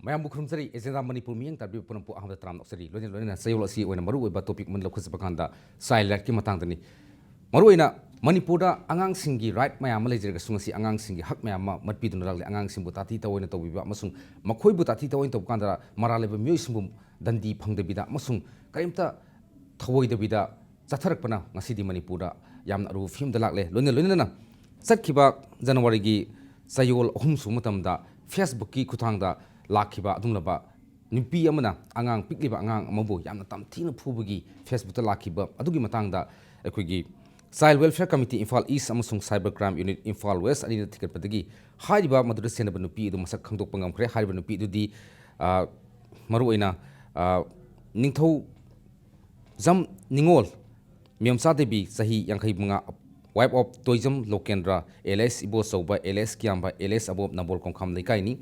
ꯃꯌꯥꯝꯕꯨ ꯈꯨꯔꯨꯝꯖꯔꯤ ꯑꯦꯖꯦꯟꯗꯥ ꯃꯅꯤꯄꯨꯔ ꯃꯤꯠꯌꯦꯡ ꯇꯥꯕꯤꯕ ꯄꯨꯝꯅꯃꯛꯄꯨ ꯑꯍꯥꯟꯕꯗ ꯇꯔꯥꯝꯅ ꯑꯣꯛꯆꯔꯤ ꯂꯣꯏꯅꯅ ꯆꯌꯣꯜ ꯑꯁꯤ ꯑꯣꯏꯅ ꯃꯔꯨꯑꯣꯏꯕ ꯇꯣꯄꯤꯛ ꯑꯃ ꯂꯧꯈꯠꯆꯕ ꯀꯥꯟꯗ ꯆꯥꯏꯜ ꯔꯥꯏꯠꯀꯤ ꯃꯇꯥꯡꯗꯅꯤ ꯃꯔꯨꯑꯣꯏꯅ ꯃꯅꯤꯄꯨꯔꯗ ꯑꯉꯥꯡꯁꯤꯡꯒꯤ ꯔꯥꯏꯠ ꯃꯌꯥꯝ ꯑꯃ ꯂꯩꯖꯔꯒꯁꯨ ꯉꯁꯤ ꯑꯉꯥꯡꯁꯤꯡꯒꯤ ꯍꯛ ꯃꯌꯥꯝ ꯑꯃ ꯃꯠꯄꯤꯗꯨꯅ ꯂꯥꯛꯂꯦ ꯑꯉꯥꯡꯁꯤꯡꯕꯨ ꯇꯥꯊꯤ ꯇꯥꯑꯣꯏꯅ ꯇꯧꯕꯤꯕ ꯑꯃꯁꯨꯡ ꯃꯈꯣꯏꯕꯨ ꯇꯥꯊꯤ ꯇꯥꯑꯣꯏꯅ ꯇꯧꯕ ꯀꯥꯟꯗ ꯃꯔꯥꯜ ꯂꯩꯕ ꯃꯤꯑꯣꯏꯁꯤꯡꯕꯨ ꯗꯟꯗꯤ ꯐꯪꯗꯕꯤꯗ ꯑꯃꯁꯨꯡ ꯀꯔꯤꯝꯇ ꯊꯧꯑꯣꯏꯗꯕꯤꯗ ꯆꯠꯊꯔꯛꯄꯅ ꯉꯁꯤꯗꯤ ꯃꯅꯤꯄꯨꯔꯗ ꯌꯥꯝꯅ ꯑꯔꯨꯕ ꯐꯤꯕꯝꯗ ꯂꯥꯛꯂꯦ ꯂꯣꯏꯅꯅ ꯆꯠꯈꯤꯕ ꯖꯅꯋꯥꯔꯤꯒꯤ ꯆꯌꯣꯜ 3 ꯁꯨꯕ ꯃꯇꯝꯗ ꯐꯦꯁꯕꯨꯛꯀꯤ ꯈꯨꯠꯊꯥꯡꯗ ꯂꯥꯛꯈꯤꯕ ꯑꯗꯨꯒꯨꯝꯂꯕ ꯅꯨꯄꯤ ꯑꯃꯅ ꯑꯉꯥꯡ ꯄꯤꯛꯂꯤꯕ ꯑꯉꯥꯡ ꯑꯃꯕꯨ ꯌꯥꯝꯅ ꯇꯝꯊꯤꯅ ꯐꯨꯕꯒꯤ ꯐꯦꯁꯕꯨꯛꯇ ꯂꯥꯛꯈꯤꯕ ꯑꯗꯨꯒꯤ ꯃꯇꯥꯡꯗ ꯑꯩꯈꯣꯏꯒꯤ child welfare committee Imphal East ꯑꯃꯁꯨꯡ cyber crime unit Imphal West ꯑꯅꯤꯅ ꯊꯤꯒꯠꯄꯗꯒꯤ ꯍꯥꯏꯔꯤꯕ ꯃꯗꯨꯗ ꯁꯦꯟꯅꯕ ꯅꯨꯄꯤ ꯑꯗꯨ ꯃꯁꯛ ꯈꯪꯗꯣꯛꯄ ꯉꯝꯈ꯭ꯔꯦ ꯍꯥꯏꯔꯤꯕ ꯅꯨꯄꯤ ꯑꯗꯨꯗꯤ ꯃꯔꯨꯑꯣꯏꯅ ꯅꯤꯡꯊꯧ ꯖꯝ ꯅꯤꯉꯣꯜ ꯃꯦꯝꯆꯥ ꯗꯦꯕꯤ ꯆꯍꯤ 55 ꯋꯥꯏꯐ ꯑꯣꯐ ꯇꯣꯏꯖꯝ ꯂꯣꯀꯦꯟꯗ꯭ꯔ ꯑꯦꯂꯦꯁ ꯏꯕꯣꯆꯧꯕ ꯑꯦꯂꯦꯁ ꯀꯤꯌꯥꯝꯕ ꯑꯦꯂꯦꯁ ꯑꯕꯣꯞ ꯅꯝꯕꯣꯜ ꯀꯣꯡꯈꯥꯝ ꯂꯩꯀꯥꯏꯅꯤ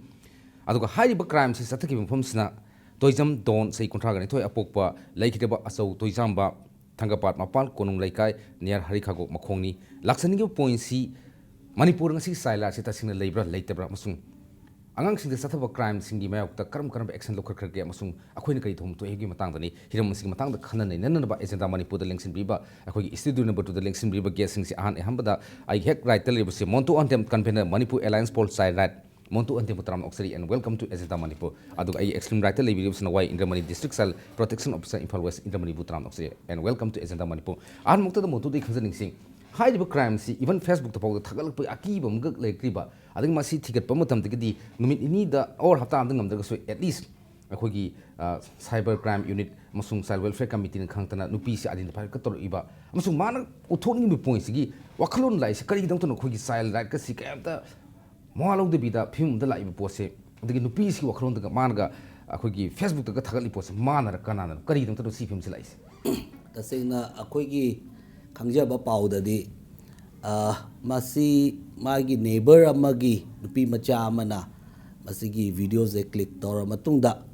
ꯑꯗꯨꯒ ꯍꯥꯏꯔꯤꯕ ꯀ꯭ꯔꯥꯏꯝꯁꯤ ꯆꯠꯊꯈꯤꯕ ꯃꯐꯝꯁꯤꯅ ꯇꯣꯏꯖꯝ ꯗꯣꯟ ꯆꯍꯤ 32 ꯑꯄꯣꯛꯄ ꯂꯩꯈꯤꯗꯕ ꯑꯆꯧ ꯇꯣꯏꯖꯥꯝꯕ ꯊꯪꯒꯄꯥꯠ ꯃꯄꯥꯜ ꯀꯣꯅꯨꯡ ꯂꯩꯀꯥꯏ ꯅꯤꯌꯔ ꯍꯔꯤꯈꯥꯒꯣꯛ ꯃꯈꯣꯡꯅꯤ ꯂꯥꯛꯆꯅꯤꯡꯉꯤꯕ ꯄꯣꯏꯟꯁꯤ ꯃꯅꯤꯄꯨꯔ ꯉꯁꯤ ꯆꯥꯏꯜ ꯔꯥꯏꯠꯁꯤ ꯇꯁꯦꯡꯅ ꯂꯩꯕ꯭ꯔꯥ ꯂꯩꯇꯕ꯭ꯔꯥ ꯑꯃꯁꯨꯡ ꯑꯉꯥꯡꯁꯤꯡꯗ ꯆꯠꯊꯕ ꯀ꯭ꯔꯥꯏꯝꯁꯤꯡꯒꯤ ꯃꯥꯌꯣꯛꯇ ꯀꯔꯝꯕ ꯑꯦꯛꯁꯟ ꯂꯧꯈꯠꯈ꯭ꯔꯒꯦ ꯑꯃꯁꯨꯡ ꯑꯩꯈꯣꯏꯅ ꯀꯔꯤ ꯊꯧꯗꯥꯡ ꯊꯣꯛꯏꯒꯤ ꯃꯇꯥꯡꯗꯅꯤ ꯍꯤꯔꯝ ꯑꯁꯤꯒꯤ ꯃꯇꯥꯡꯗ ꯈꯟꯅ ꯅꯩꯅꯅꯕ ꯑꯦꯖꯦꯟꯗꯥ ꯃꯅꯤꯄꯨꯔꯗ ꯂꯦꯡꯁꯤꯟꯕꯤꯕ ꯑꯩꯈꯣꯏꯒꯤ ꯏꯁꯇꯨꯗꯤꯑꯣ ꯅꯝꯕꯔ 2ꯗ ꯂꯦꯡꯁꯤꯟꯕꯤꯕ ꯒꯦꯁꯁꯤꯡꯁꯤ ꯑꯍꯥꯟꯕꯗ ꯑꯩ ꯍꯦꯛ ꯔꯥꯏꯠꯇ ꯂꯩꯔꯤꯕꯁꯤ Montu Antem convenor Manipur alliance for child right Montu ꯑꯟꯇꯦꯝꯕꯨ ꯇꯔꯥꯝꯅ ꯑꯣꯛꯆꯔꯤ and welcome to Agenda Manipur ꯑꯗꯨꯒ ꯑꯩ ꯑꯦꯛꯁꯇ꯭ꯔꯤꯝ ꯔꯥꯏꯠꯇ ꯂꯩꯕꯤꯔꯤꯕꯁꯤꯅ Y Indramani district child protection officer Imphal west ꯏꯟꯗ꯭ꯔꯃꯅꯤꯕꯨ ꯇꯔꯥꯝꯅ ꯑꯣꯛꯆꯔꯤ and welcome to Agenda Manipur ꯑꯍꯥꯟꯕꯃꯛꯇꯗ ꯃꯣꯟꯇꯨꯗꯒꯤ ꯈꯪꯖꯅꯤꯡꯁꯤ ꯍꯥꯏꯔꯤꯕ ꯀ꯭ꯔꯥꯏꯝꯁꯤ ꯏꯚꯟ ꯐꯦꯁꯕꯨꯛꯇ ꯐꯥꯎꯗ ꯊꯥꯒꯠꯂꯛꯄꯒꯤ ꯑꯀꯤꯕ ꯑꯃꯈꯛ ꯂꯩꯔꯛꯇ꯭ꯔꯤꯕ ꯑꯗꯒꯤ ꯃꯁꯤ ꯊꯤꯒꯠꯄ ꯃꯇꯝꯗꯒꯤꯗꯤ ꯅꯨꯃꯤꯠ ꯅꯤꯅꯤꯗ ꯑꯣꯔ ꯍꯞꯇꯥ ꯑꯃꯗ ꯉꯝꯗ꯭ꯔꯒꯁꯨ ꯑꯦꯠꯂꯤꯁ ꯑꯩꯈꯣꯏꯒꯤ ꯁꯥꯏꯕꯔ ꯀ꯭ꯔꯥꯏꯝ ꯌꯨꯅꯤꯠ ꯑꯃꯁꯨꯡ ꯆꯥꯏꯜ ꯋꯦꯜꯐꯤꯌꯔ ꯀꯃꯤꯇꯤꯅ ꯈꯪꯇꯅ ꯅꯨꯄꯤꯁꯤ ꯑꯥꯏꯗꯦꯟꯇꯤꯐꯥꯏ ꯇꯧꯔꯛꯏꯕ ꯑꯃꯁꯨꯡ ꯃꯥꯅ ꯎꯠꯊꯣꯛꯅꯤꯡꯉꯤꯕ ꯄꯣꯏꯟꯠꯁꯤꯒꯤ ꯋꯥꯈꯜꯂꯣꯟ ꯂꯥꯛꯏꯁꯤ ꯀꯔꯤꯒꯤꯗꯃꯛꯇꯅꯣ ꯑꯩꯈꯣꯏꯒꯤ ꯆꯥꯏꯜ ꯔꯥꯏꯠꯀꯁꯤ ꯀꯩꯝꯇ ꯃꯋꯥ ꯂꯧꯗꯕꯤꯗ ꯐꯤꯕꯝ ꯑꯃꯗ ꯂꯥꯛꯏꯕ ꯄꯣꯠꯁꯦ ꯑꯗꯒꯤ ꯅꯨꯄꯤꯁꯤꯒꯤ ꯋꯥꯈꯜꯂꯣꯟꯗꯒ ꯃꯥꯅꯒ ꯑꯩꯈꯣꯏꯒꯤ ꯐꯦꯁꯕꯨꯛꯇꯒ ꯊꯥꯒꯠꯂꯤꯕ ꯄꯣꯠꯁꯦ ꯃꯥꯅꯔ ꯀꯅꯥꯅꯔ ꯀꯔꯤꯒꯤꯗꯃꯛꯇꯅꯣ ꯁꯤ ꯐꯤꯕꯝꯁꯤ ꯂꯥꯛꯏꯁꯦ ꯇꯁꯦꯡꯅ ꯑꯩꯈꯣꯏꯒꯤ ꯈꯪꯖꯕ ꯄꯥꯎꯗꯗꯤ ꯃꯁꯤ ꯃꯥꯒꯤ ꯅꯦꯕꯔ ꯑꯃꯒꯤ ꯅꯨꯄꯤ ꯃꯆꯥ ꯑꯃꯅ ꯃꯁꯤꯒꯤ ꯚꯤꯗꯤꯑꯣꯁꯦ ꯀ꯭ꯂꯤꯛ ꯇꯧꯔ ꯃꯇꯨꯡꯗ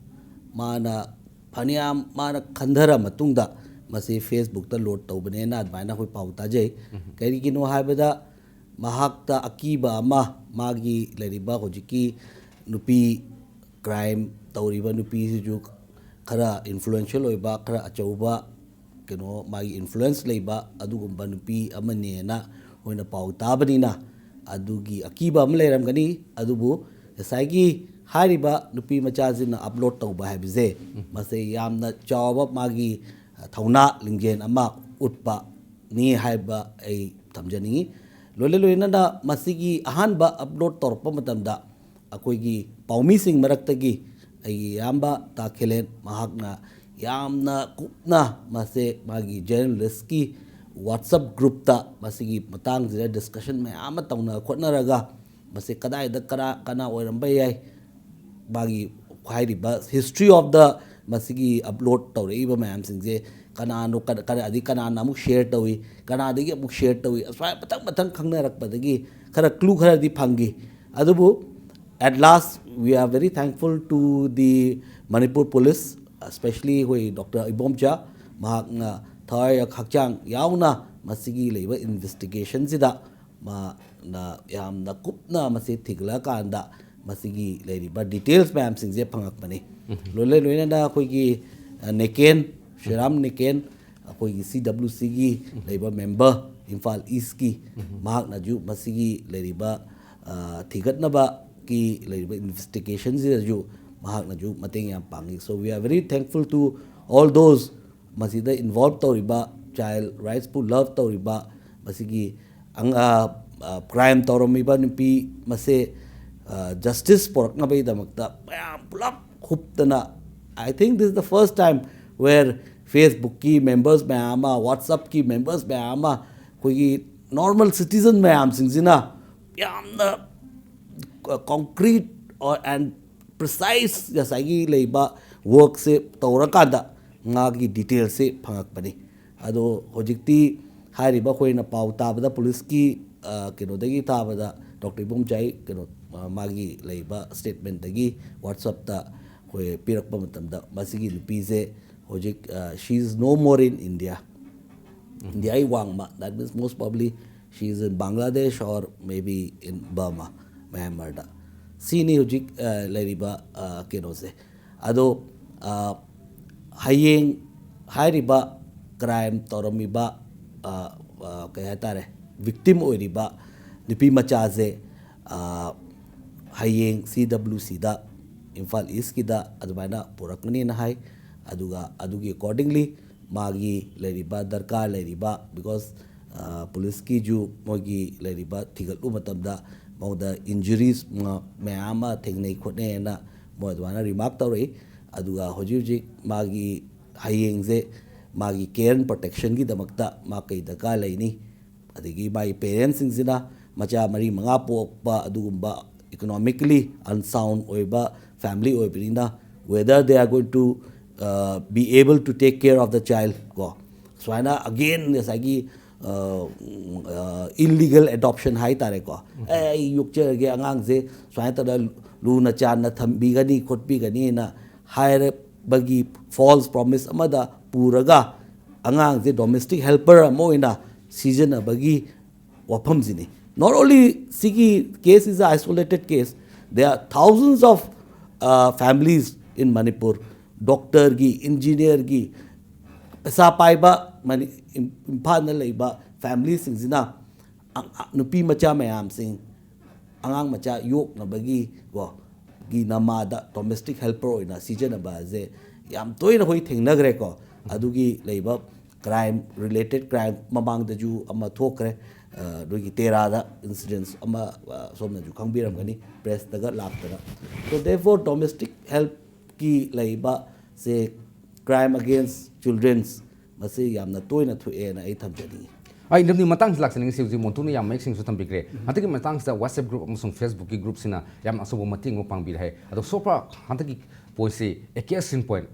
ꯃꯥꯅ ꯐꯅꯌꯥꯝ ꯃꯥꯅ ꯈꯟꯊꯔ ꯃꯇꯨꯡꯗ ꯃꯁꯤ ꯐꯦꯁꯕꯨꯛꯇ ꯂꯣꯗ ꯇꯧꯕꯅꯦꯅ ꯑꯗꯨꯃꯥꯏꯅ ꯑꯩꯈꯣꯏ ꯄꯥꯎ ꯇꯥꯖꯩ ꯀꯔꯤꯒꯤꯅꯣ ꯍꯥꯏꯕꯗ ꯃꯍꯥꯛꯇ ꯑꯀꯤꯕ ꯑꯃ ꯃꯥꯒꯤ ꯂꯩꯔꯤꯕ ꯍꯧꯖꯤꯛꯀꯤ ꯅꯨꯄꯤ ꯀ꯭ꯔꯥꯏꯝ ꯇꯧꯔꯤꯕ ꯅꯨꯄꯤꯁꯤꯁꯨ ꯈꯔ ꯏꯟꯐ꯭ꯂꯨꯌꯦꯟꯁꯤꯌꯦꯜ ꯑꯣꯏꯕ ꯈꯔ ꯑꯆꯧꯕ ꯃꯥꯒꯤ ꯏꯟꯐ꯭ꯂꯨꯌꯦꯟꯁ ꯂꯩꯕ ꯑꯗꯨꯒꯨꯝꯕ ꯅꯨꯄꯤ ꯑꯃꯅꯦꯅ ꯑꯩꯈꯣꯏꯅ ꯄꯥꯎ ꯇꯥꯕꯅꯤꯅ ꯑꯗꯨꯒꯤ ꯑꯀꯤꯕ ꯑꯃ ꯂꯩꯔꯝꯒꯅꯤ ꯑꯗꯨꯕꯨ ꯉꯁꯥꯏꯒꯤ ꯍꯥꯏꯔꯤꯕ ꯅꯨꯄꯤ ꯃꯆꯥꯁꯤꯅ ꯑꯞꯂꯣꯗ ꯇꯧꯕ ꯍꯥꯏꯕꯁꯦ ꯃꯁꯤ ꯌꯥꯝꯅ ꯆꯥꯎꯕ ꯃꯥꯒꯤ ꯊꯧꯅꯥ ꯂꯤꯡꯖꯦꯜ ꯑꯃ ꯎꯠꯄꯅꯤ ꯍꯥꯏꯕ ꯑꯩ ꯊꯝꯖꯅꯤꯡꯉꯤ ꯂꯣꯏꯅꯅ ꯃꯁꯤꯒꯤ ꯑꯍꯥꯟꯕ ꯑꯞꯂꯣꯗ ꯇꯧꯔꯛꯄ ꯃꯇꯝꯗ ꯑꯩꯈꯣꯏꯒꯤ ꯄꯥꯎꯃꯤꯁꯤꯡ ꯃꯔꯛꯇꯒꯤ ꯑꯩꯒꯤ ꯏꯌꯥꯝꯕ ꯇꯥꯈꯦꯂꯦꯟ ꯃꯍꯥꯛꯅ ꯌꯥꯝꯅ ꯀꯨꯞꯅ ꯃꯥꯁꯦ ꯃꯥꯒꯤ ꯖꯔꯅꯦꯂꯤꯁꯀꯤ ꯋꯥꯠꯁꯑꯞ ꯒ꯭ꯔꯨꯞꯇ ꯃꯁꯤꯒꯤ ꯃꯇꯥꯡꯁꯤꯗ ꯗꯤꯁꯀꯁꯟ ꯃꯌꯥꯝ ꯑꯃ ꯇꯧꯅ ꯈꯣꯠꯅꯔꯒ ꯃꯁꯤ ꯀꯗꯥꯏꯗ ꯀꯅꯥ ꯑꯣꯏꯔꯝꯕ ꯌꯥꯏ ꯃꯥꯒꯤ ꯍꯥꯏꯔꯤꯕ ꯍꯤꯁꯇ꯭ꯔꯤ ꯑꯣꯐ ꯗ ꯃꯁꯤꯒꯤ ꯑꯞꯂꯣꯗ ꯇꯧꯔꯛꯏꯕ ꯃꯌꯥꯝꯁꯤꯡꯁꯦ ꯀꯅꯥꯅꯣ ꯑꯗꯩ ꯀꯅꯥꯅ ꯑꯃꯨꯛ ꯁꯦꯌꯔ ꯇꯧꯏ ꯀꯅꯥꯗꯒꯤ ꯑꯃꯨꯛ ꯁꯦꯌꯔ ꯇꯧꯏ ꯑꯁꯨꯃꯥꯏꯅ ꯃꯊꯪ ꯈꯪꯅꯔꯛꯄꯗꯒꯤ ꯈꯔ ꯀ꯭ꯂꯨ ꯈꯔꯗꯤ ꯐꯪꯈꯤ ꯑꯗꯨꯕꯨ at last we are very thankful to the Manipur police especially ꯑꯩꯈꯣꯏ ꯗꯣꯛꯇꯔ ꯏꯕꯣꯝꯆꯥ ꯃꯍꯥꯛꯅ ꯊꯋꯥꯏ ꯍꯛꯆꯥꯡ ꯌꯥꯎꯅ ꯃꯁꯤꯒꯤ ꯂꯩꯕ ꯏꯟꯚꯦꯁꯇꯤꯒꯦꯁꯟꯁꯤꯗ ꯃꯥꯅ ꯌꯥꯝꯅ ꯀꯨꯞꯅ ꯃꯁꯤ ꯊꯤꯒꯠꯂꯀꯥꯟꯗ ꯃꯁꯤꯒꯤ ꯂꯩꯔꯤꯕ ꯗꯤꯇꯦꯜꯁ ꯃꯌꯥꯝꯁꯤꯡꯁꯦ ꯐꯪꯉꯛꯄꯅꯤ ꯂꯣꯏꯅꯅ ꯑꯩꯈꯣꯏꯒꯤ ꯅꯦꯀꯦꯟ ꯁꯤꯔꯥꯝ ꯅꯦꯀꯦꯟ ꯑꯩꯈꯣꯏꯒꯤ CWCꯒꯤ ꯂꯩꯕ ꯃꯦꯝꯕꯔ ꯏꯝꯐꯥꯜ ꯏꯁꯀꯤ ꯃꯍꯥꯛꯅꯁꯨ ꯃꯁꯤꯒꯤ ꯂꯩꯔꯤꯕ ꯊꯤꯒꯠꯅꯕꯒꯤ ꯂꯩꯔꯤꯕ ꯏꯟꯚꯦꯁꯇꯤꯒꯦꯁꯟꯁꯤꯗꯁꯨ ꯃꯍꯥꯛꯅꯁꯨ ꯃꯇꯦꯡ ꯌꯥꯝ ꯄꯥꯡꯉꯤ so we are very thankful to all those ꯃꯁꯤꯗ ꯏꯟꯚꯣꯜꯞ ꯇꯧꯔꯤꯕ ꯆꯥꯏꯜ ꯔꯥꯏꯠꯁꯄꯨ ꯂꯚ ꯇꯧꯔꯤꯕ ꯃꯁꯤꯒꯤ ꯀ꯭ꯔꯥꯏꯝ ꯇꯧꯔꯝꯃꯤꯕ ꯅꯨꯄꯤ ꯃꯁꯦ ꯖꯁꯇꯤꯁ ꯄꯣꯔꯛꯅꯕꯒꯤꯗꯃꯛꯇ ꯃꯌꯥꯝ ꯄꯨꯂꯞ ꯍꯨꯞꯇꯅ I think this is the first time where ꯐꯦꯁꯕꯨꯛꯀꯤ ꯃꯦꯝꯕꯔꯁ ꯃꯌꯥꯝ ꯑꯃ ꯋꯥꯠꯁꯑꯞꯀꯤ ꯃꯦꯝꯕꯔꯁ ꯃꯌꯥꯝ ꯑꯃ ꯑꯩꯈꯣꯏꯒꯤ ꯅꯣꯔꯃꯦꯜ ꯁꯤꯇꯤꯖꯟ ꯃꯌꯥꯝꯁꯤꯡꯁꯤꯅ ꯌꯥꯝꯅ ꯀꯣꯟꯀ꯭ꯔꯤꯠ ꯑꯦꯟ ꯄ꯭ꯔꯤꯁꯥꯏꯁ ꯉꯁꯥꯏꯒꯤ ꯂꯩꯕ ꯋꯔꯛꯁꯦ ꯇꯧꯔꯀꯥꯟꯗ ꯉꯥꯒꯤ ꯗꯤꯇꯦꯜꯁꯦ ꯐꯪꯉꯛꯄꯅꯤ ꯑꯗꯣ ꯍꯧꯖꯤꯛꯇꯤ ꯍꯥꯏꯔꯤꯕ ꯑꯩꯈꯣꯏꯅ ꯄꯥꯎ ꯇꯥꯕꯗ ꯄꯨꯂꯤꯁꯀꯤ ꯀꯩꯅꯣꯗꯒꯤ ꯇꯥꯕꯗ ꯗꯣꯛꯇꯔ ꯏꯕꯣꯝꯆꯥꯏ ꯃꯥꯒꯤ ꯂꯩꯕ ꯁ꯭ꯇꯦꯠꯃꯦꯟꯇꯒꯤ ꯋꯥꯠꯁꯑꯞꯇ ꯑꯩꯈꯣꯏ ꯄꯤꯔꯛꯄ ꯃꯇꯝꯗ ꯃꯁꯤꯒꯤ ꯅꯨꯄꯤꯁꯦ ꯍꯧꯖꯤꯛ ꯁꯤ ꯏꯖ ꯅꯣ ꯃꯣꯔ ꯏꯟ ꯏꯟꯗꯤꯌꯥ ꯏꯟꯗꯤꯌꯥꯒꯤ ꯋꯥꯡꯃ date ꯃꯤꯟꯁ most probably she is in Bangladesh or maybe in Burma ꯃꯌꯥꯟꯃꯥꯔꯗ ꯁꯤꯅꯤ ꯍꯧꯖꯤꯛ ꯂꯩꯔꯤꯕ ꯀꯩꯅꯣꯁꯦ ꯑꯗꯣ ꯍꯌꯦꯡ ꯍꯥꯏꯔꯤꯕ ꯀ꯭ꯔꯥꯏꯝ ꯇꯧꯔꯝꯃꯤꯕ ꯀꯩ ꯍꯥꯏꯇꯥꯔꯦ victim ꯑꯣꯏꯔꯤꯕ ꯅꯨꯄꯤ ꯃꯆꯥꯁꯦ ꯍꯌꯦꯡ CWCꯗ ꯏꯝꯐꯥꯜ ꯏꯁꯀꯤꯗ ꯑꯗꯨꯃꯥꯏꯅ ꯄꯨꯔꯛꯀꯅꯤꯅ ꯍꯥꯏ ꯑꯗꯨꯒ ꯑꯗꯨꯒꯤ ꯑꯦꯀꯣꯔꯗꯤꯡꯂꯤ ꯃꯥꯒꯤ ꯂꯩꯔꯤꯕ ꯗꯔꯀꯥꯔ ꯂꯩꯔꯤꯕ ꯕꯤꯀꯣꯁ ꯄꯨꯂꯤꯁꯀꯤꯁꯨ ꯃꯣꯏꯒꯤ ꯂꯩꯔꯤꯕ ꯊꯤꯒꯠꯂꯨ ꯃꯇꯝꯗ ꯃꯉꯣꯟꯗ ꯏꯟꯖꯨꯔꯤꯁ ꯃꯌꯥꯝ ꯑꯃ ꯊꯦꯡꯅꯩ ꯈꯣꯠꯅꯩꯅ ꯃꯣꯏ ꯑꯗꯨꯃꯥꯏꯅ ꯔꯤꯃꯥꯔꯛ ꯇꯧꯔꯛꯏ ꯑꯗꯨꯒ ꯍꯧꯖꯤꯛ ꯍꯧꯖꯤꯛ ꯃꯥꯒꯤ ꯍꯌꯦꯡꯁꯦ ꯃꯥꯒꯤ ꯀꯦꯌꯔ ꯑꯦꯟ ꯄ꯭ꯔꯣꯇꯦꯛꯁꯟꯒꯤꯗꯃꯛꯇ ꯃꯥ ꯀꯩ ꯗꯔꯀꯥꯔ ꯂꯩꯅꯤ ꯑꯗꯒꯤ ꯃꯥꯒꯤ ꯄꯦꯔꯦꯟꯁꯁꯤꯡꯁꯤꯅ ꯃꯆꯥ 4-5 ꯄꯣꯛꯄ ꯑꯗꯨꯒꯨꯝꯕ ꯏꯀꯣꯅꯣꯃꯤꯀꯦꯂꯤ ꯑꯟꯁꯥꯎꯟ ꯑꯣꯏꯕ ꯐꯦꯃꯤꯂꯤ ꯑꯣꯏꯕꯅꯤꯅ weather they are ꯒꯣꯏꯡ to be able to take care of the child ko swaina again ngasagi illegal adoption hai tare ko ai yukcher ge angang je swaina ta lu na chan na thambi gani khotbi gani na hire bagi false promise amada puraga angang je domestic helper amoina season bagi wafam jini not only sigi case is a isolated case there are thousands of families in Manipur doctor gi engineer gi pesa paiba mani imphal na leiba family singzina nupi macha mayam sing angang macha yok na bagi go gi namada domestic helper oina season ba je yam toina hoi thengnagre ko adugi leiba crime related crime mamang da ju ama thokre dogi terada incidents ama somna ju khangbiram gani press daga lakta so therefore domestic help ki leiba se crime against children's masi yamna toina thoe na ai thamjani ai namni matang laksaning siu ji montu yam mek sing su thambikre ataki matang sa WhatsApp group amasung Facebook ki group sina yam asobo mating mo pangbi hai ado sopra hantaki poise a case in point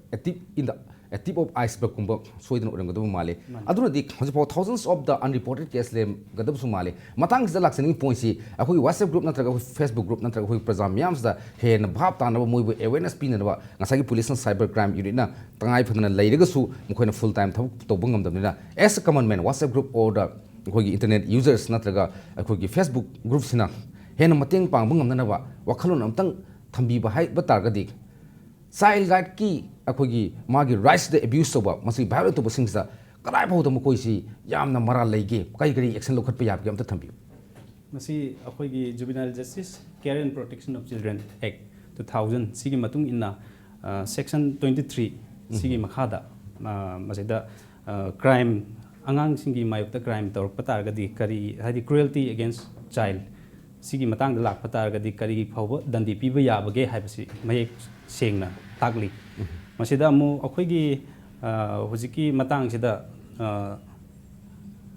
a tip of iceberg kumba soidin orang gadu male aduna dik hojipo thousands of the unreported case le gadu su male matang sa laksaning point si akoi WhatsApp group natraga Facebook group natraga hoi prajam yams da hen bhap ta na moi awareness pin na ba ngasagi police and cyber crime unit na tangai phadana leiraga su mukhoina full time thab tobung ngam damna as a common man WhatsApp group or the akoi internet users natraga akoi Facebook group sina hen mateng pang bung ngam na ba wakhalon amtang thambi ba hai ba targa dik child right ki akhogi magi rights the abuse soba masi violate to sing sa kadai pho to mokoi si yamna mara leige kai kari action lokhat pe yap amta thambi masi akhogi juvenile justice care and protection of children act 2000 sigi matung inna section 23 sigi makhada masida crime angang singi mayukta crime tor patargadi kari hadi cruelty against child sigi matang da lak patargadi kari phawba dandi piba yabage haibasi mayek sengna takli masida amu akhoigi hojiki matang sida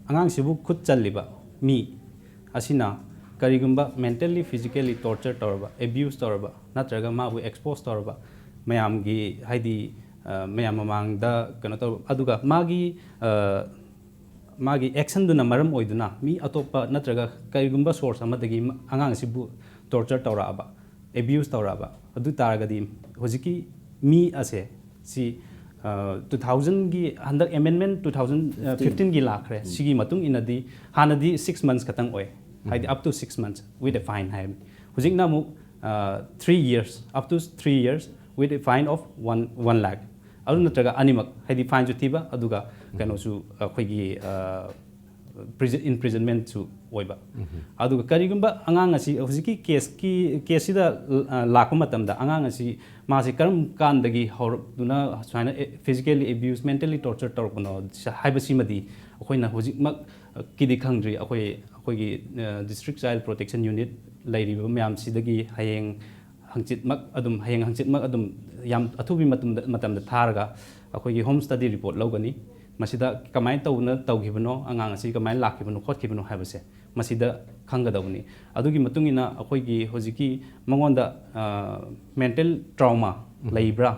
angang sibu khut challiba mi asina karigumba mentally physically torture torba abuse torba natraga mabu expose torba mayam gi haidi mayam mamang da kano tor aduga magi action duna maram oiduna mi atopa natraga karigumba source amadagi angang sibu torture toraba abuse toraba adu taragadi hojiki mi ase si 2000 gi handak amendment 2015 gi lakhre sigi matung inadi hanadi 6 months katang oy haidi up to 6 months with a fine hai hojik na mu 3 years up to 3 years with a fine of 1 lakh adu natraga animak haidi fine ju thiba aduga kano su khoigi imprisonment su oiba aduga karigumba angang asi hojiki case sida lakpa matamda angang asi masi karam kandagi horuduna swaina physically abuse mentally torture torpano haibasi madi akoina hojik mak kidi khangdri akoigi district child protection unit lairiba mayam sidagi hayeng hangchit mak adum yam athubi matamda tharga akoigi home study report logani masida kamai tawna tawgibano angang asi kamai lakibano khotkibano haibase masida khangadawni adugi matungina akoigi hojiki mangonda mental trauma laibra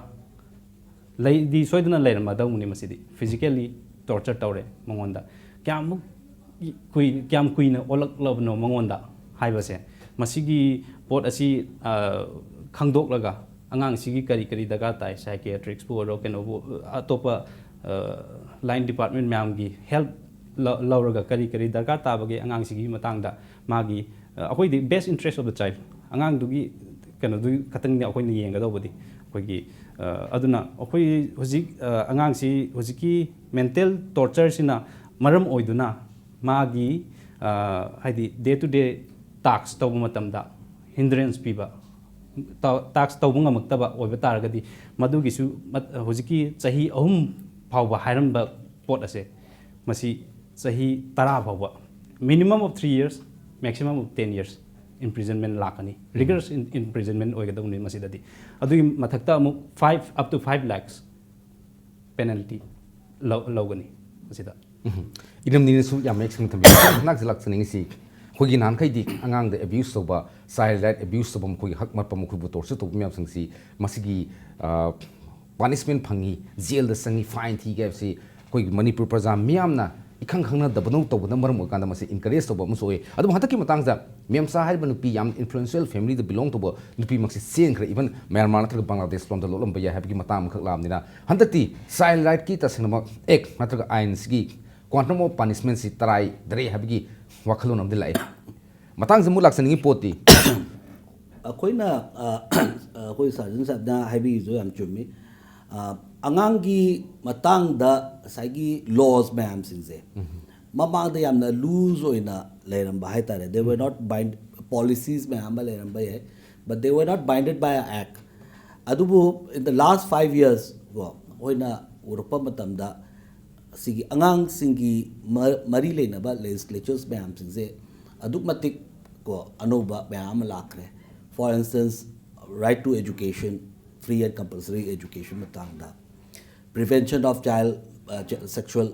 laidi soidana lairama dawni masidi physically torture tawre mangonda kyam kuina olak labno mangonda haibase masigi pot asi khangdok laga angang sigi kari daga tai psychiatrics pu ro keno atopa line department myam gi help lauraga kari darka tabage angang sigi matangda magi akoi the best interest of the child angang dugi ꯀꯩꯅꯣꯗꯨ ꯈꯛꯇꯪꯅꯤ ꯑꯩꯈꯣꯏꯅ ꯌꯦꯡꯒꯗꯧꯕꯗꯤ ꯑꯩꯈꯣꯏꯒꯤ ꯑꯗꯨꯅ ꯑꯩꯈꯣꯏ ꯍꯧꯖꯤꯛ ꯑꯉꯥꯡꯁꯤ ꯍꯧꯖꯤꯛꯀꯤ mental ꯇꯣꯔꯆꯔꯁꯤꯅ ꯃꯔꯝ ꯑꯣꯏꯗꯨꯅ ꯃꯥꯒꯤ ꯍꯥꯏꯗꯤ ꯗꯦ ꯇꯨ ꯗꯦ ꯇꯥꯛꯁ ꯇꯧꯕ ꯃꯇꯝꯗ ꯍꯤꯟꯗ꯭ꯔꯦꯟꯁ ꯄꯤꯕ ꯇꯥꯛꯁ ꯇꯧꯕ ꯉꯝꯃꯛꯇꯕ ꯑꯣꯏꯕ ꯇꯥꯔꯒꯗꯤ ꯃꯗꯨꯒꯤꯁꯨ ꯍꯧꯖꯤꯛꯀꯤ ꯆꯍꯤ 3 ꯐꯥꯎꯕ ꯍꯥꯏꯔꯝꯕ ꯄꯣꯠ ꯑꯁꯦ ꯃꯁꯤ ꯆꯍꯤ 10 ꯐꯥꯎꯕ minimum of 3 years maximum of 10 years imprisonment lakani rigorous imprisonment oigadawni masidadi adugi mathakta amuk 5 up to 5 lakhs penalty lawgani masida इनम नीने सु याम एक संग थबि नाक जलक सनिंग सी खोगी नान खैदि अंगांग द अब्यूज तोबा चाइल्ड राइट अब्यूज तोबम खोगी हक मत पम खुबु तोरसे तोब म्याम संग सी मसिगी पनिशमेंट फंगी जेल द संगी फाइन थी गेब सी खोगी मणिपुर प्रजा म्यामना इखंग खंगना दबनो तोबना मरम ओकांदा मसे इनकरेज तोबा मुसोए अदम हतकी मतंग जा मेमसा हाइब नुपी याम इन्फ्लुएंशियल फैमिली द बिलोंग तोबा नुपी मक्सी सेन खरे इवन म्यांमार नथग बांग्लादेश लोम द लोलम बया हाइबकी मताम खक लामनिना हंतती चाइल्ड राइट की तसनम एक नथग आइन सिगी क्वांटम ऑफ पनिशमेंट सी तराई दरे हाइबकी वखलो नमदि लाइ मतंग जमु लाक्सनिंगी पोती अखोइना अखोइ सर्जन साहबना हाइबी जो याम चुमी अंगांगी मतंग द साइगी लॉज मैम सिंजे ममांग द यामना लूज ओइना लेरंबा हाइतारे they were not bind policies मैम लेरंबा है but they were not binded by a act अदुबु in the last 5 years go ओइना उरपा मतमदा सिगी अंगांग सिंगी मरी लेनबा लेजिस्लेचर्स मैम सिंजे अदुक मतिक को अनोबा मैम लाखरे for instance right to education free and compulsory education matangda prevention of child sexual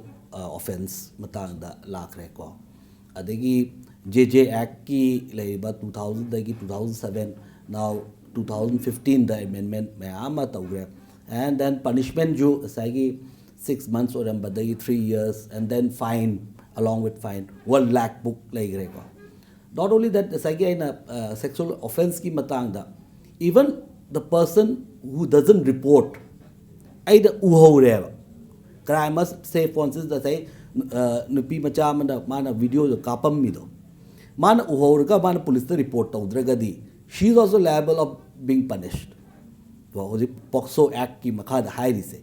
offense matangda lakre ko adegi JJ Act ki leiba 2000 dagi 2007 now 2015 the amendment mayama tawre and then punishment ju sagi 6 months or badagi 3 years and then fine along with fine 1 lakh book legre ko not only that sagi aina sexual offense ki matangda even the person who doesn't report either uhoreva crime must say for instance that say nupi macha mana video kapam mi do mana uhorga mana police to report tawdragadi she is also liable of being punished hoji POCSO act ki makha da hairi se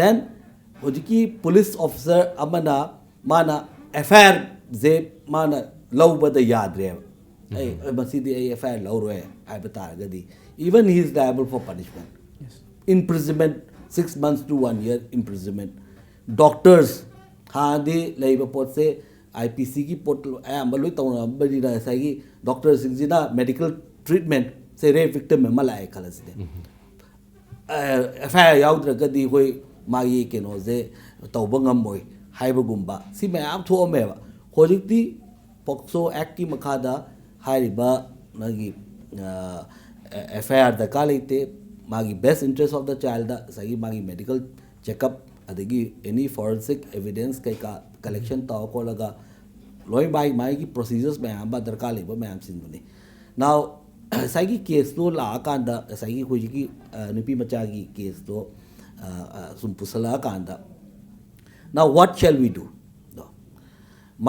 then hoji ki police officer amana mana FIR ze mana lawba da yad re ai masidi FIR law ro ai bataragadi even he is liable for punishment. Yes. Imprisonment 6 months to 1 year imprisonment. Doctors hadi leiba pot se IPC ki pot ayamba loi tawna bari na sai doctors singina medical treatment se rape victim me malai khalas de FIR yaudra hoi magi keno je tawba ngamoi haiba gumba si mayam tho me ba hojikti POCSO act ki makhada hariba nagi FIR the kalite magi best interest of the child da sagi magi medical checkup adagi any forensic evidence kai ka collection ta ko laga loi bai magi procedures me amba darkar leba me am sinduni now sagi case to la kan da sagi hoji ki nupi macha gi case to sum pusala kan da now what shall we do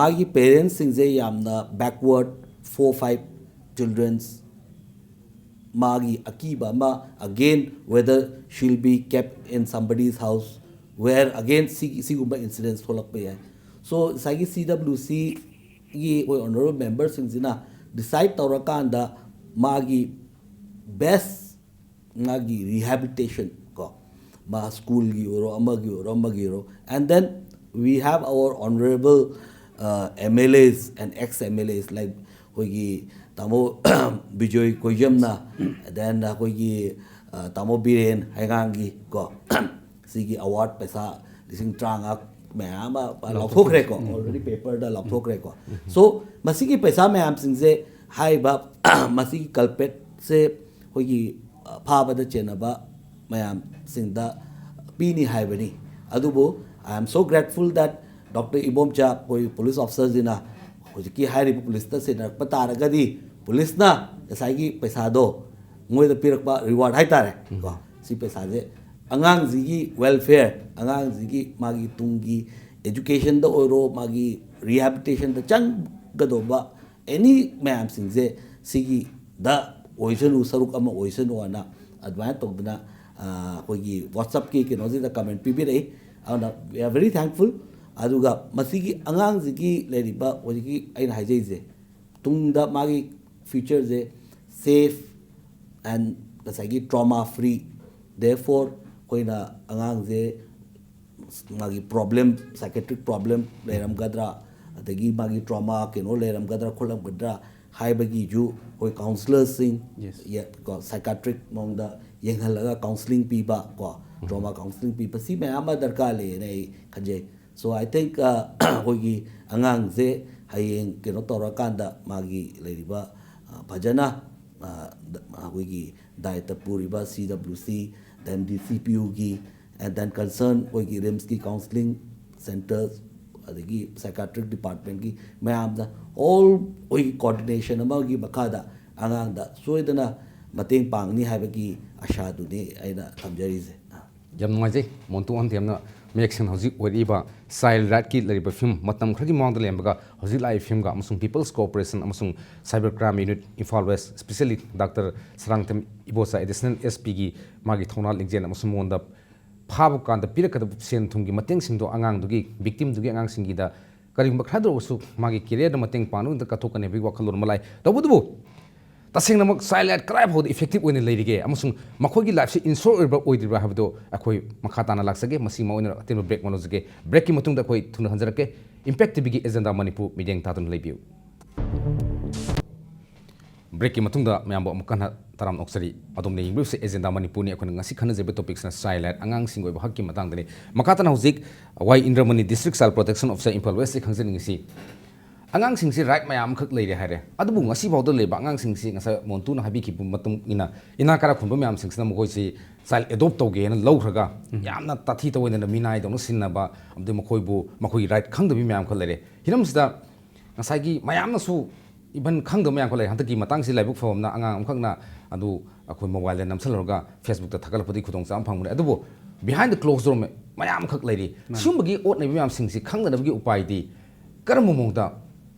magi parents sing je yamna backward 4-5 children's magi akiba ma again whether she'll be kept in somebody's house where again sigumba incidents holak pe hai so sagi CWC gi honorable members singina decide tawrakanda magi best magi rehabilitation ko ma school gi oro amagi ro and then we have our honorable MLAs and ex-MLAs like hoigi tamo Bijoy Koijamna then hoigi tamo Biren Haigangi ko sigi award pesa lising tranga mayama lathokre ko already paper da lathokre ko so masigi pesa mayam singse hai ba masigi culprit se hoigi phaba da chenaba mayam singda pini haibani adubo I am so grateful that Dr. Ibomcha koi police officers ina hojiki hairi police ta se nak pataragadi police na saigi paisa do ngoi da pirakba reward hai tare ko si paisa je angang zigi welfare angang zigi magi tungi education da oro magi rehabilitation da chang gadoba any mayam singze sigi da ꯑꯣꯏꯁꯅꯨ ꯁꯔꯨꯛ ꯑꯃ ꯑꯣꯏꯁꯅꯨꯅ ꯑꯗꯨꯃꯥꯏꯅ ꯇꯧꯗꯅ ꯑꯩꯈꯣꯏꯒꯤ ꯋꯥꯠꯁꯑꯞꯀꯤ ꯀꯩꯅꯣꯁꯤꯗ comment ꯄꯤꯕꯤꯔꯛꯏ ꯑꯗꯨꯅ ꯋꯤ are very ꯊꯦꯡꯛꯐꯨꯜ ꯑꯗꯨꯒ ꯃꯁꯤꯒꯤ ꯑꯉꯥꯡꯁꯤꯒꯤ ꯂꯩꯔꯤꯕ ꯍꯧꯖꯤꯛꯀꯤ ꯑꯩꯅ ꯍꯥꯏꯖꯩꯁꯦ ꯇꯨꯡꯗ ꯃꯥꯒꯤ ꯐ꯭ꯌꯨꯆꯔꯁꯦ ꯁꯦꯐ ꯑꯦꯟ ꯉꯁꯥꯏꯒꯤ ꯇ꯭ꯔꯣꯃꯥ ꯐ꯭ꯔꯤ ꯗꯦꯌꯔꯐꯣꯔ ꯑꯩꯈꯣꯏꯅ ꯑꯉꯥꯡꯁꯦ ꯃꯥꯒꯤ ꯄ꯭ꯔꯣꯕ꯭ꯂꯦꯝ ꯁꯥꯏꯀꯦꯇ꯭ꯔꯤꯛ ꯄ꯭ꯔꯣꯕ꯭ꯂꯦꯝ ꯂꯩꯔꯝꯒꯗ꯭ꯔꯥ ꯑꯗꯒꯤ ꯃꯥꯒꯤ ꯇ꯭ꯔꯣꯃꯥ ꯀꯩꯅꯣ ꯂꯩꯔꯝꯒꯗ꯭ꯔꯥ ꯈꯣꯠꯂꯝꯒꯗ꯭ꯔꯥ ꯍꯥꯏꯕꯒꯤꯁꯨ ꯑꯩꯈꯣꯏ ꯀꯥꯎꯟꯁꯂꯔꯁꯤꯡ ꯀꯣ ꯁꯥꯏꯀꯥꯇ꯭ꯔꯤꯛ ꯃꯑꯣꯡꯗ ꯌꯦꯡꯍꯜꯂꯒ ꯀꯥꯎꯟꯁꯂꯤꯡ ꯄꯤꯕ ꯀꯣ ꯇ꯭ꯔꯣꯃꯥ ꯀꯥꯎꯟꯁꯂꯤꯡ ꯄꯤꯕ ꯁꯤ ꯃꯌꯥꯝ ꯑꯃ ꯗꯔꯀꯥꯔ ꯂꯩꯌꯦꯅ ꯑꯩ ꯈꯟꯖꯩ ꯁꯣ ꯑꯥꯏ ꯊꯤꯡꯛ ꯑꯩꯈꯣꯏꯒꯤ ꯑꯉꯥꯡꯁꯦ ꯍꯌꯦꯡ ꯀꯩꯅꯣ ꯇꯧꯔꯀꯥꯟꯗ ꯃꯥꯒꯤ ꯂꯩꯔꯤꯕ ꯐꯖꯅ ꯑꯩꯈꯣꯏꯒꯤ ꯗꯥꯏꯇ ꯄꯨꯔꯤꯕ CWC ꯗꯦꯟ DCPUꯒꯤ and then concern ꯑꯩꯈꯣꯏꯒꯤ ꯔꯤꯝꯁꯀꯤ ꯀꯥꯎꯟꯁꯂꯤꯡ ꯁꯦꯟꯇꯔ ꯑꯗꯒꯤ ꯁꯥꯏꯀꯥꯇ꯭ꯔꯤꯛ ꯗꯤꯄꯥꯔꯠꯃꯦꯟꯒꯤ ꯃꯌꯥꯝꯗ ꯑꯣꯜ ꯑꯩꯈꯣꯏꯒꯤ ꯀꯣꯑꯣꯔꯗꯤꯅꯦꯁꯟ ꯑꯃꯒꯤ ꯃꯈꯥꯗ ꯑꯉꯥꯡꯗ ꯁꯣꯏꯗꯅ ꯃꯇꯦꯡ ꯄꯥꯡꯅꯤ ꯍꯥꯏꯕꯒꯤ ꯑꯁꯥꯗꯨꯅꯤ ꯑꯩꯅ ꯊꯝꯖꯔꯤꯁꯦ ꯌꯥꯝ ꯅꯨꯡꯉꯥꯏꯖꯩ ꯃꯣꯟꯇꯨ ꯑꯟꯇꯦꯝꯅ ꯃꯌꯦꯛ ꯁꯦꯡꯅ ꯍꯧꯖꯤꯛ ꯑꯣꯏꯔꯤꯕ ꯆꯥꯏꯜ ꯔꯥꯏꯠꯀꯤ ꯂꯩꯔꯤꯕ ꯐꯤꯂꯝ ꯃꯇꯝ ꯈꯔꯒꯤ ꯃꯃꯥꯡꯗ ꯂꯩꯔꯝꯕꯒ ꯍꯧꯖꯤꯛ ꯂꯥꯛꯏꯕ ꯐꯤꯂꯝꯒ ꯑꯃꯁꯨꯡ ꯄꯤꯄꯜꯁ ꯀꯣꯑꯣꯄꯔꯦꯁꯟ ꯑꯃꯁꯨꯡ cyber crime unit Imphal west specially doctor Sarangthem Ibocha additional SPꯒꯤ ꯃꯥꯒꯤ ꯊꯧꯅꯥ ꯂꯤꯡꯖꯦꯜ ꯑꯃꯁꯨꯡ ꯃꯉꯣꯟꯗ ꯐꯥꯕ ꯀꯥꯟꯗ ꯄꯤꯔꯛꯀꯗꯕ ꯁꯦꯟ ꯊꯨꯝꯒꯤ ꯃꯇꯦꯡꯁꯤꯡꯗꯣ ꯑꯉꯥꯡꯗꯨꯒꯤ ꯕꯤꯛꯇꯤꯝꯗꯨꯒꯤ ꯑꯉꯥꯡꯁꯤꯡꯒꯤꯗ ꯀꯔꯤꯒꯨꯝꯕ ꯈꯔꯗ ꯑꯣꯏꯔꯁꯨ ꯃꯥꯒꯤ ꯀꯦꯔꯤꯌꯔꯗ ꯃꯇꯦꯡ ꯄꯥꯡꯅꯕ ꯀꯠꯊꯣꯛꯀꯅꯤ ꯍꯥꯏꯕꯒꯤ ꯋꯥꯈꯜꯂꯣꯟ ꯑꯃ ꯂꯥꯛꯏ ꯇꯧꯕꯇꯕꯨ ꯇꯁꯦꯡꯅꯃꯛ ꯆꯥꯏꯜ ꯔꯥꯏꯠ ꯀꯗꯥꯏ ꯐꯥꯎꯗ ꯏꯐꯦꯛꯇꯤꯕ ꯑꯣꯏꯅ ꯂꯩꯔꯤꯒꯦ ꯑꯃꯁꯨꯡ ꯃꯈꯣꯏꯒꯤ ꯂꯥꯏꯐꯁꯤ ꯏꯟꯁꯣꯔ ꯑꯣꯏꯕ꯭ꯔꯥ ꯑꯣꯏꯗ꯭ꯔꯤꯕ꯭ꯔꯥ ꯍꯥꯏꯕꯗꯣ ꯑꯩꯈꯣꯏ ꯃꯈꯥ ꯇꯥꯅ ꯂꯥꯛꯆꯒꯦ ꯃꯁꯤ ꯑꯣꯏꯅ ꯑꯇꯦꯟꯕ ꯕ꯭ꯔꯦꯛ ꯂꯧꯖꯒꯦ ꯕ꯭ꯔꯦꯛꯀꯤ ꯃꯇꯨꯡꯗ ꯑꯩꯈꯣꯏ ꯊꯨꯅ ꯍꯟꯖꯔꯛꯀꯦ ꯏꯝꯄꯦꯛ ꯇꯤꯚꯤꯒꯤ ꯑꯦꯖꯦꯟꯗꯥ ꯃꯅꯤꯄꯨꯔ ꯃꯤꯠꯌꯦꯡ ꯇꯥꯗꯨꯅ ꯂꯩꯕꯤꯌꯨ ꯕ꯭ꯔꯦꯛꯀꯤ ꯃꯇꯨꯡꯗ ꯃꯌꯥꯝꯕꯨ ꯑꯃꯨꯛ ꯍꯟꯅ ꯇꯔꯥꯝꯅ ꯑꯣꯛꯆꯔꯤ ꯑꯗꯣꯝꯅ ꯌꯦꯡꯕꯤꯕꯁꯤ ꯑꯦꯖꯦꯟꯗꯥ ꯃꯅꯤꯄꯨꯔꯅꯤ ꯑꯩꯈꯣꯏꯅ ꯉꯁꯤ ꯈꯟꯅꯖꯔꯤꯕ ꯇꯣꯄꯤꯛꯁꯤꯅ ꯆꯥꯏꯜ ꯔꯥꯏꯠ ꯑꯉꯥꯡꯁꯤꯡꯒꯤ ꯑꯣꯏꯕ ꯍꯛꯀꯤ ꯃꯇꯥꯡꯗꯅꯤ ꯃꯈꯥ ꯇꯥꯅ ꯍꯧꯖꯤꯛ Y Indramani district child protection officer Imphal ꯋꯦꯁꯁꯤ ꯈꯪꯖꯅꯤꯡꯉꯤꯁꯤ ꯑꯉꯥꯡꯁꯤꯡꯁꯤ ꯔꯥꯏꯠ ꯃꯌꯥꯝ ꯑꯃꯈꯛ ꯂꯩꯔꯦ ꯍꯥꯏꯔꯦ ꯑꯗꯨꯕꯨ ꯉꯁꯤꯐꯥꯎꯗ ꯂꯩꯕ ꯑꯉꯥꯡꯁꯤꯡꯁꯤ ꯉꯁꯥꯏ ꯃꯣꯟꯇꯨꯅ ꯍꯥꯏꯕꯤꯈꯤꯕ ꯃꯇꯨꯡ ꯏꯟꯅ ꯏꯅꯥ ꯀꯥꯔꯥ ꯈꯨꯟꯕ ꯃꯌꯥꯝꯁꯤꯡꯁꯤꯅ ꯃꯈꯣꯏꯁꯤ ꯆꯥꯏꯜ ꯑꯦꯗꯣꯞ ꯇꯧꯒꯦꯅ ꯂꯧꯈ꯭ꯔꯒ ꯌꯥꯝꯅ ꯇꯥꯊꯤ ꯇꯑꯣꯏꯅ ꯃꯤꯅꯥꯏꯗꯧꯅ ꯁꯤꯟꯅꯕ ꯑꯃꯗꯤ ꯃꯈꯣꯏꯕꯨ ꯃꯈꯣꯏꯒꯤ ꯔꯥꯏꯠ ꯈꯪꯗꯕꯤ ꯃꯌꯥꯝ ꯈꯛ ꯂꯩꯔꯦ ꯍꯤꯔꯝꯁꯤꯗ ꯉꯁꯥꯏꯒꯤ ꯃꯌꯥꯝꯅꯁꯨ ꯏꯚꯟ ꯈꯪꯗꯕ ꯃꯌꯥꯝ ꯈꯛ ꯂꯩꯔꯦ ꯍꯟꯗꯛꯀꯤ ꯃꯇꯥꯡꯁꯤ ꯂꯥꯏꯕꯛ ꯐꯕꯅ ꯑꯉꯥꯡ ꯑꯃꯈꯛꯅ ꯑꯗꯨ ꯑꯩꯈꯣꯏ ꯃꯣꯕꯥꯏꯜꯗ ꯅꯝꯁꯤꯜꯂꯨꯔꯒ ꯐꯦꯁꯕꯨꯛꯇ ꯊꯥꯒꯠꯂꯛꯄꯗꯒꯤ ꯈꯨꯗꯣꯡꯆꯥꯕ ꯐꯪꯕꯅꯦ ꯑꯗꯨꯕꯨ ꯕꯤꯍꯥꯏꯟ ꯗ ꯀ꯭ꯂꯣꯖ ꯗꯣꯔ ꯃꯌꯥꯝ ꯑꯃꯈꯛ ꯂꯩꯔꯤ ꯁꯤꯒꯨꯝꯕꯒꯤ ꯑꯣꯠꯅꯕ ꯃꯌꯥꯝꯁꯤꯡꯁꯤ ꯈꯪꯅꯅꯕꯒꯤ ꯎꯄꯥꯏꯗꯤ ꯀꯔꯝꯕ ꯃꯑꯣꯡꯗ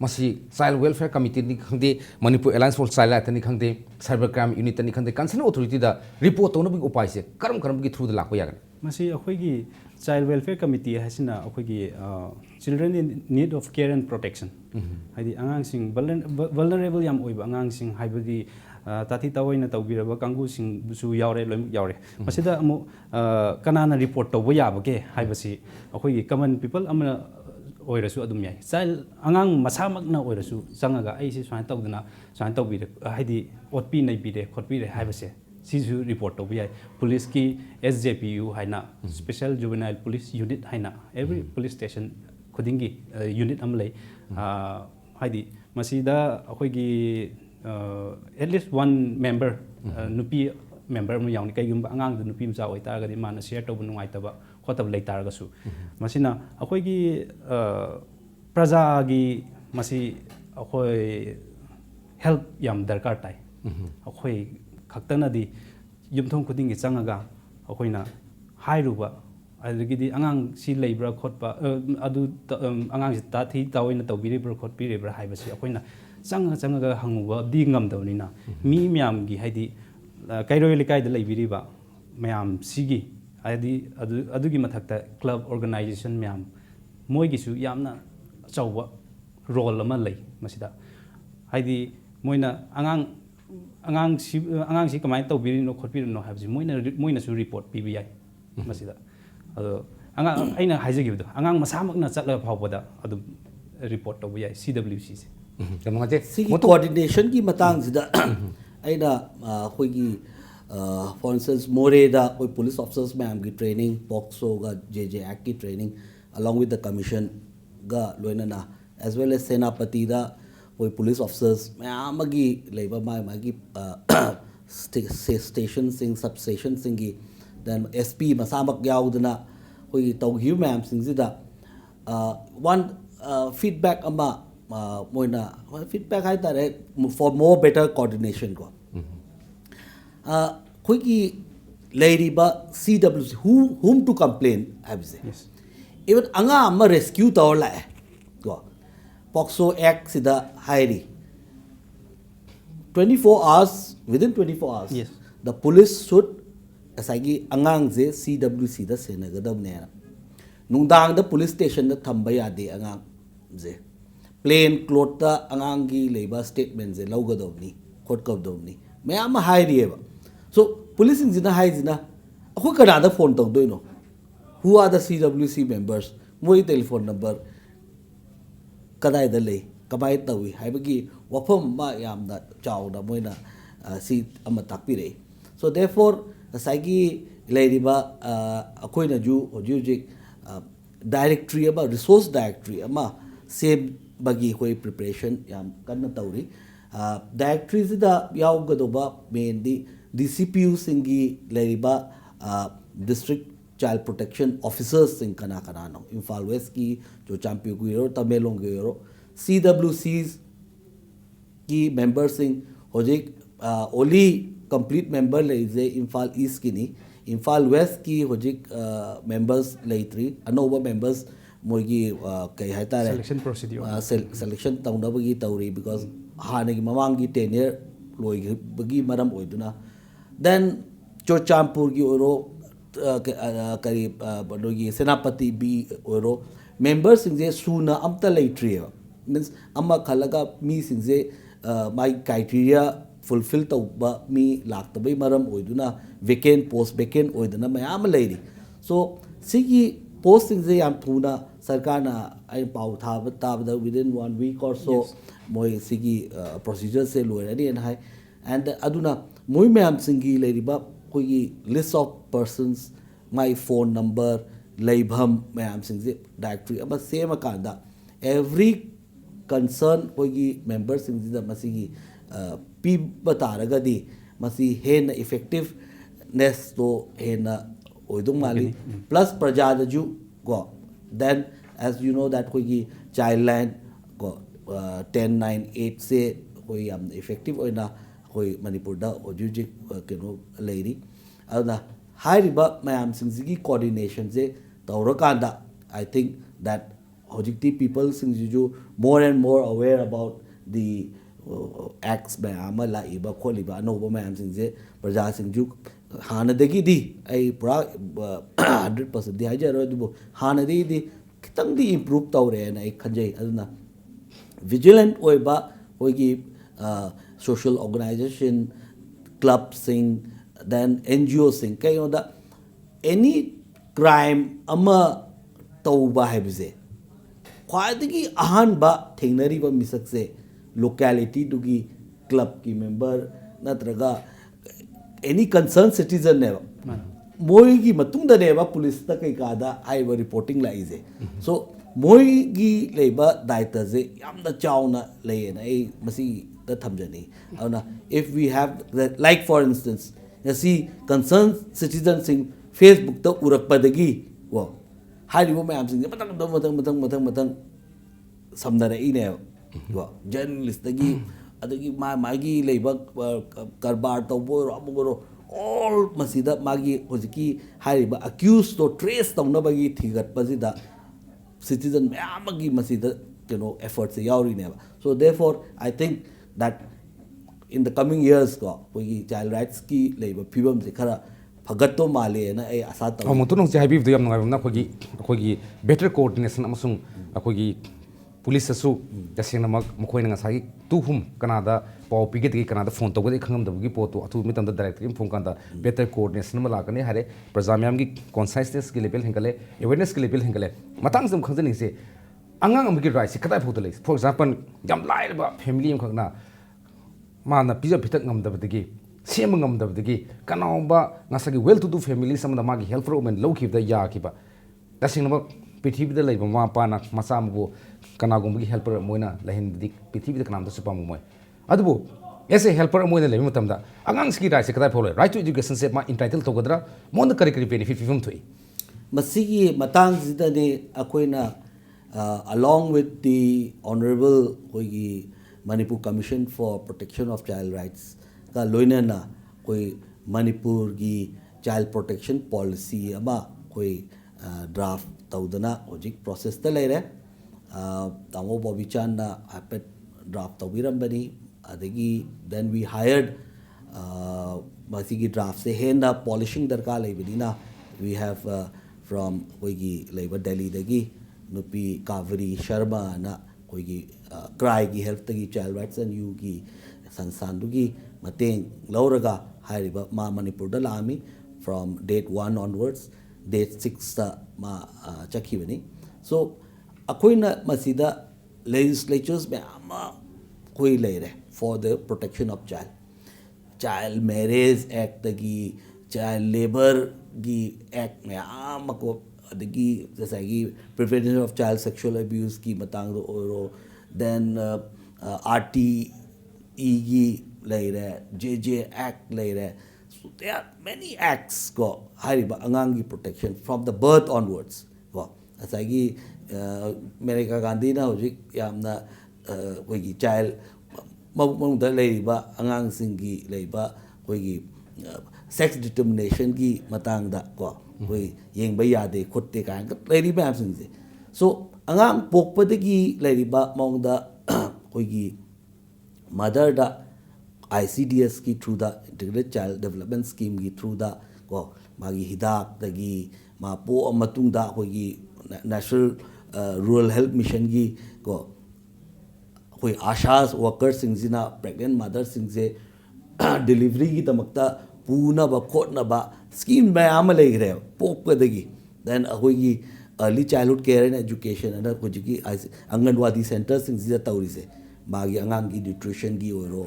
ꯃꯁꯤ ꯆꯥꯏꯜ ꯋꯦꯜꯐꯤꯌꯔ ꯀꯃꯤꯇꯤꯅꯤ ꯈꯪꯗꯦ ꯃꯅꯤꯄꯨꯔ ꯑꯦꯂꯥꯏꯟꯁ ꯐꯣꯔ ꯆꯥꯏꯜ ꯔꯥꯏꯠꯇꯅꯤ ꯈꯪꯗꯦ ꯁꯥꯏꯕꯔ ꯀ꯭ꯔꯥꯏꯝ ꯌꯨꯅꯤꯠꯇꯅꯤ ꯈꯪꯗꯦ ꯀꯟꯁꯔꯟ ꯑꯣꯊꯣꯔꯤꯇꯤꯗ ꯔꯤꯄꯣꯔꯠ ꯇꯧꯅꯕꯒꯤ ꯎꯄꯥꯏꯁꯦ ꯀꯔꯝꯕꯒꯤ ꯊ꯭ꯔꯨꯗ ꯂꯥꯛꯄ ꯌꯥꯒꯅꯤ ꯃꯁꯤ ꯑꯩꯈꯣꯏꯒꯤ ꯆꯥꯏꯜ ꯋꯦꯜꯐꯤꯌꯔ ꯀꯃꯤꯇꯤ ꯍꯥꯏꯁꯤꯅ ꯑꯩꯈꯣꯏꯒꯤ ꯆꯤꯜꯗ꯭ꯔꯦꯟ ꯏꯟ ꯅꯤꯗ ꯑꯣꯐ ꯀꯦꯌꯔ ꯑꯦꯟ ꯄ꯭ꯔꯣꯇꯦꯛꯁꯟ ꯍꯥꯏꯗꯤ ꯑꯉꯥꯡꯁꯤꯡ ꯚꯜꯅꯔꯦꯕꯜ ꯌꯥꯝ ꯑꯣꯏꯕ ꯑꯉꯥꯡꯁꯤꯡ ꯍꯥꯏꯕꯗꯤ ꯇꯥꯊꯤ ꯇꯥꯑꯣꯏꯅ ꯇꯧꯕꯤꯔꯕ ꯀꯥꯡꯕꯨꯁꯤꯡꯁꯨ ꯌꯥꯎꯔꯦ ꯂꯣꯏꯅꯃꯛ ꯌꯥꯎꯔꯦ ꯃꯁꯤꯗ ꯑꯃꯨꯛ ꯀꯅꯥꯅ ꯔꯤꯄꯣꯔꯠ ꯇꯧꯕ ꯌꯥꯕꯒꯦ ꯍꯥꯏꯕꯁꯤ ꯑꯩꯈꯣꯏꯒꯤ ꯀꯃꯟ ꯄꯤꯄꯜ ꯑꯃꯅ ꯑꯣꯏꯔꯁꯨ ꯑꯗꯨꯝ ꯌꯥꯏ ꯆꯥꯏꯜ ꯑꯉꯥꯡ ꯃꯁꯥꯃꯛꯅ ꯑꯣꯏꯔꯁꯨ ꯆꯪꯉꯒ ꯑꯩꯁꯦ ꯁꯨꯃꯥꯏꯅ ꯇꯧꯗꯅ ꯁꯨꯃꯥꯏꯅ ꯇꯧꯕꯤꯔꯦ ꯍꯥꯏꯗꯤ ꯑꯣꯠꯄꯤ ꯅꯩꯕꯤꯔꯦ ꯈꯣꯠꯄꯤꯔꯦ ꯍꯥꯏꯕꯁꯦ ꯁꯤꯁꯨ ꯔꯤꯄꯣꯔꯠ ꯇꯧꯕ ꯌꯥꯏ ꯄꯨꯂꯤꯁꯀꯤ SJPU ꯍꯥꯏꯅ ꯁ꯭ꯄꯦꯁꯦꯜ ꯖꯨꯕꯦꯅꯥꯏꯜ ꯄꯨꯂꯤꯁ ꯌꯨꯅꯤꯠ ꯍꯥꯏꯅ ꯑꯦꯕ꯭ꯔꯤ ꯄꯨꯂꯤꯁ ꯁ꯭ꯇꯦꯁꯟ ꯈꯨꯗꯤꯡꯒꯤ ꯌꯨꯅꯤꯠ ꯑꯃ ꯂꯩ ꯍꯥꯏꯗꯤ ꯃꯁꯤꯗ ꯑꯩꯈꯣꯏꯒꯤ ꯑꯦꯠꯂꯤꯁ ꯋꯥꯟ ꯃꯦꯝꯕꯔ ꯅꯨꯄꯤ ꯃꯦꯝꯕꯔ ꯑꯃ ꯌꯥꯎꯅꯤ ꯀꯩꯒꯨꯝꯕ ꯑꯉꯥꯡꯗꯨ ꯅꯨꯄꯤ ꯃꯆꯥ ꯑꯣꯏꯇꯥꯔꯒꯗꯤ ꯃꯥꯅ ꯁꯤꯌꯔ ꯇꯧꯕ ꯅꯨꯡꯉꯥꯏꯇꯕ ꯈꯣꯠꯇꯕ ꯂꯩꯇꯥꯔꯒꯁꯨ ꯃꯁꯤꯅ ꯑꯩꯈꯣꯏꯒꯤ ꯄ꯭ꯔꯖꯥꯒꯤ ꯃꯁꯤ ꯑꯩꯈꯣꯏ ꯍꯦꯜꯞ ꯌꯥꯝ ꯗꯔꯀꯥꯔ ꯇꯥꯏ ꯑꯩꯈꯣই ꯈꯛꯇꯅꯗꯤ ꯌꯨꯝꯊꯣꯡ ꯈꯨꯗꯤꯡꯒꯤ ꯆꯪꯉꯒ ꯑꯩꯈꯣꯏꯅ ꯍꯥꯏꯔꯨꯕ ꯑꯗꯒꯤꯗꯤ ꯑꯉꯥꯡꯁꯤ ꯂꯩꯕ꯭ꯔꯥ ꯈꯣꯠꯄ ꯑꯗꯨ ꯑꯉꯥꯡꯁꯤ ꯇꯥꯊꯤ ꯇꯥꯑꯣꯏꯅ ꯇꯧꯕꯤꯔꯤꯕ꯭ꯔꯥ ꯈꯣꯠꯄꯤꯔꯤꯕ꯭ꯔꯥ ꯍꯥꯏꯕꯁꯤ ꯑꯩꯈꯣꯏꯅ ꯆꯪꯉꯒ ꯍꯪꯉꯨꯕꯗꯤ ꯉꯝꯗꯕꯅꯤ나 ꯃꯤ ꯃꯌꯥꯝꯒꯤ ꯍꯥꯏꯗꯤ ꯀꯩꯔꯣꯏ ꯂꯩꯀꯥꯏꯗ ꯂꯩꯕꯤꯔꯤꯕ ꯃꯌꯥꯝꯁꯤꯒꯤ ꯍꯥꯏꯗꯤ ꯑꯗꯨꯒꯤ ꯃꯊꯛꯇ ꯀ꯭ꯂꯕ ꯑꯣꯔꯒꯅꯥꯏꯖꯦꯁꯟ ꯃꯌꯥꯝ ꯃꯣꯏꯒꯤꯁꯨ ꯌꯥꯝꯅ ꯑꯆꯧꯕ ꯔꯣꯜ ꯑꯃ ꯂꯩ ꯃꯁꯤꯗ ꯍꯥꯏꯗꯤ ꯃꯣꯏꯅ ꯑꯉꯥꯡꯁꯤ ꯀꯃꯥꯏꯅ ꯇꯧꯕꯤꯔꯤꯅꯣ ꯈꯣꯠꯄꯤꯔꯤꯅꯣ ꯍꯥꯏꯕꯁꯤ ꯃꯣꯏꯅꯁꯨ ꯔꯤꯄꯣꯔꯠ ꯄꯤꯕ ꯌꯥꯏ ꯃꯁꯤꯗ ꯑꯗꯣ ꯑꯩꯅ ꯍꯥꯏꯖꯈꯤꯕꯗꯣ ꯑꯉꯥꯡ ꯃꯁꯥꯃꯛꯅ ꯆꯠꯂꯒ ꯐꯥꯎꯕꯗ ꯑꯗꯨꯝ ꯔꯤꯄꯣꯔꯠ ꯇꯧꯕ ꯌꯥꯏ CWCꯁꯦ ꯌꯥꯝ ꯅꯨꯡꯉꯥꯏꯖꯩ ꯁꯤꯒꯤ ꯀꯣꯑꯣꯔꯗꯤꯅꯦꯁꯟꯒꯤ ꯃꯇꯥꯡꯁꯤꯗ ꯑꯩꯅ ꯑꯩꯈꯣꯏꯒꯤ ꯐꯣꯔ ꯏꯟꯁꯇꯦꯟꯁ ꯃꯣꯔꯦꯗ ꯑꯩꯈꯣꯏ ꯄꯨꯂꯤꯁ ꯑꯣꯐꯤꯁꯔꯁ ꯃꯌꯥꯝꯒꯤ ꯇ꯭ꯔꯦꯅꯤꯡ ꯄꯣꯛꯁꯣꯒ JJ ꯑꯦꯛꯀꯤ ꯇ꯭ꯔꯦꯅꯤꯡ along with the commissionꯒ ꯂꯣꯏꯅꯅ as well as ꯁꯦꯅꯥꯄꯇꯤꯗ ꯑꯩꯈꯣꯏ ꯄꯨꯂꯤꯁ ꯑꯣꯐꯤꯁꯔꯁ ꯃꯌꯥꯝ ꯑꯃꯒꯤ ꯂꯩꯕ ꯃꯥꯒꯤ ꯁ꯭ꯇꯦꯁꯟꯁꯤꯡ ꯁꯕ ꯁ꯭ꯇꯦꯁꯟꯁꯤꯡꯒꯤ ꯗꯦꯟ SP ꯃꯁꯥꯃꯛ ꯌꯥꯎꯗꯅ ꯑꯩꯈꯣꯏꯒꯤ ꯇꯧꯈꯤꯕ ꯃꯌꯥꯝꯁꯤꯡꯁꯤꯗ ꯋꯥꯟ ꯐꯤꯗꯕꯦꯛ ꯑꯃ ꯃꯣꯏꯅ ꯐꯤꯗꯕꯦꯛ ꯍꯥꯏꯇꯥꯔꯦ ꯐꯣꯔ ꯃꯣꯔ ꯕꯦꯇꯔ ꯀꯣꯑꯣꯔꯗꯤꯅꯦꯁꯟ ꯀꯣ ꯑꯩꯈꯣꯏꯒꯤ ꯂꯩꯔꯤꯕ CWC whom to complain ꯍꯥꯏꯕꯁꯦ ꯏꯚꯟ ꯑꯉꯥꯡ ꯑꯃ ꯔꯦꯁꯀ꯭ꯌꯨ ꯇꯧꯔ ꯂꯥꯛꯑꯦ ꯀꯣ ꯄꯣꯛꯁꯣ ꯑꯦꯛꯁꯤꯗ ꯍꯥꯏꯔꯤ 24 hours within 24 hours Yes. the police should asagi angang je CWC da senagadabne nungdang da police station da thamba yade angang je plain cloth da angang gi leba statement je laugadobni khotkodobni mayam hairieba so police injina haijina akho kana da phone tawdoino who are the CWC members moi telephone number kadai da lei kabai tawi haibagi wafam ma yamda chawda moina si ama takpire so therefore saigi leiriba akoina ju hojujik directory aba resource directory ama save bagi hoi preparation yam kanna tawri directory sida yawgadoba mainly DCPU singi leiriba district child protection officers sing kana kana no Imphal West ki jo champion ki ro Tamelong ki ro CWCs ki members sing hojik only complete member le je Imphal East ki ni Imphal West ki hojik members le 3 anova members moigi kai haita re Selection procedure. Selection tawna bagi tawri because hana gi mamang gi tenure loi bagi maram oiduna then Chochampur gi oro kari banogi senapati bi oro members singje suna amta leitri means amma khalaga mi singje my criteria fulfill tawba mi laktabai maram oiduna vacant post vacant oiduna mayam leiri so sigi post singje yam thuna sarkarna ai pau thaba tabda within 1 week or so moi sigi procedure se loirani and high and aduna moi mayam singi leiriba koigi list of persons my phone number leibham mayam singje directory ama same akanda every concern koigi members singje masigi pi bataragadi masi hen effectiveness to hen oidung mali plus prajada ju go then as you know that koigi child line go 1098 se koi am effective oina koi manipur da ojujik keno leiri aduna hairiba mayam singji coordination je tawrakanda I think that hojikti people singju more and more aware about the acts mayam la iba kholiba anoba mayam singje praja singju hanadagi di ai pura 100% di hajaro dubo hanadi di kitang di improve tawre na ai khanjai aduna vigilant oiba hoigi social organization club sing then NGO sing kayo da any crime ama tauba haibse khwadagi ahan ba thengnari ba misak se locality dugi club ki member natraga any concerned citizen ne moi gi matungda ne ba police ta kai ka da ai ba reporting la ize so moi gi leiba daita je yamna chauna leena ai masi da thamjani auna if we have that, like for instance you see concerned citizens in Facebook ta urakpadagi wo haribo mayam sing matang samdara ine wo journalist dagi adagi magi leiba karbar tawbo amugoro all masida magi hojiki hariba accused to trace tawnabagi thigat pasida citizen mayamagi masida efforts yauri ne so therefore I think that in the coming years ko kogi child rights ki leiba phibam se khara phagatto male na ai asa taw amu tunong jai bi yam ngai na khogi better coordination amasung khogi police asu jasing na mkhoi na ngasai tu hum kanada paw piget ki kanada phone to gadi khangam da gi poto atu mitam da directly phone kan da better coordination ma la kane hare prajamyam gi consciousness ki level hengale awareness ki level hengale matang sam khangjani se angang am gi right se kadai photo le for example yam lai ba family am khangna mana pija phitak ngam da badagi sem ngam da badagi kanaumba ngasagi well to do family sam da magi help for women low keep da ya ki ba dasing na pithibhi da leiba ma pa na masam go kana gum gi helper moina lahin dik pithibhi da kanam da supam moi adubo as a helper moina le mutam da angang ski right se kadai phole right to education se ma entitled to godra mon kari kari benefit fifum thui masigi matang zida ne akoina along with the honorable koigi Manipur Commission for Protection of Child Rights ka loina na koi Manipur gi child protection policy ama koi draft taudana hojik process ta leire tamo Bobby Chan na apet draft tawiram bani adagi then we hired masigi draft se henda polishing darkar leibadina we have from koigi labor Delhi dagi nupi Kaveri Sharma na koigi cry gi help tagi child rights and you gi sansan dugi mateng lauraga hariba ma Manipur da lami from date 1 onwards date 6 ta ma chakibani so akoina masida legislatures me ama koi leire for the protection of child marriage act gi child labor gi act me ama ko adagi jasagi prevention of child sexual abuse ki matang do oro then RTE gi leire JJ act leire so there are many acts go hariba angang gi protection from the birth onwards go asagi America Gandhi na hojik yamna koigi child mong da leiba angang singi leiba koigi sex determination gi matang da ko koi yengba yade khotte kan leiri ba sing se so angang pokpa de gi leiri ba mong da koigi mother da ICDS ki through the integrated child development scheme gi through the ko magi hidak da gi ma po matung da koigi national rural health mission gi ko koi ashas workers sing zina pregnant mothers sing se delivery gi tamakta puna ba khotna ba scheme ba am legre pok dagi then akoi gi early childhood care and education and ko ji anganwadi centers sing zida tawri se magi angang gi nutrition gi oro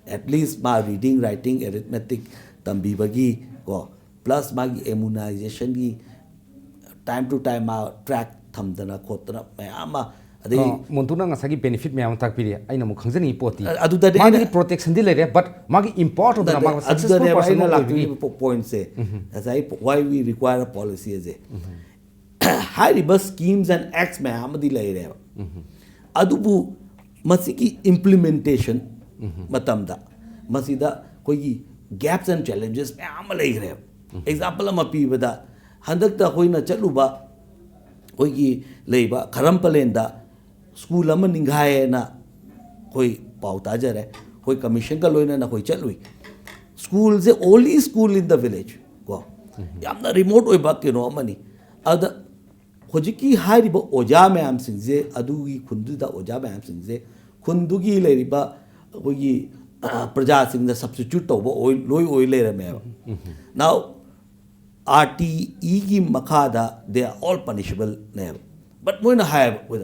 at least ma reading writing arithmetic tambi bagi ko plus magi immunization gi time to time ma track thamdana khotna mayama adai montuna ngasagi benefit mayam tak piri aina mu khangjani poti aduda magi protection di lere but magi important na magi successful person like point say as I why we require a policy as a high river schemes and acts mayam di lere adubu masiki implementation matamda masida koi gaps and challenges mayam lere example ama pi bada handakta hoina chaluba koigi leiba Kharampalenda school ama ninghae na koi pau ta jare koi commission ka loina na koi chalui school is the only school in the village go yamna remote oi ba kino amani ada hojiki hariba oja mayam singje adugi khundu da oja mayam singje khundugi leiriba koigi praja sing da substitute to bo loi oi lere me now RTE ki makhada they are all punishable never but moina have with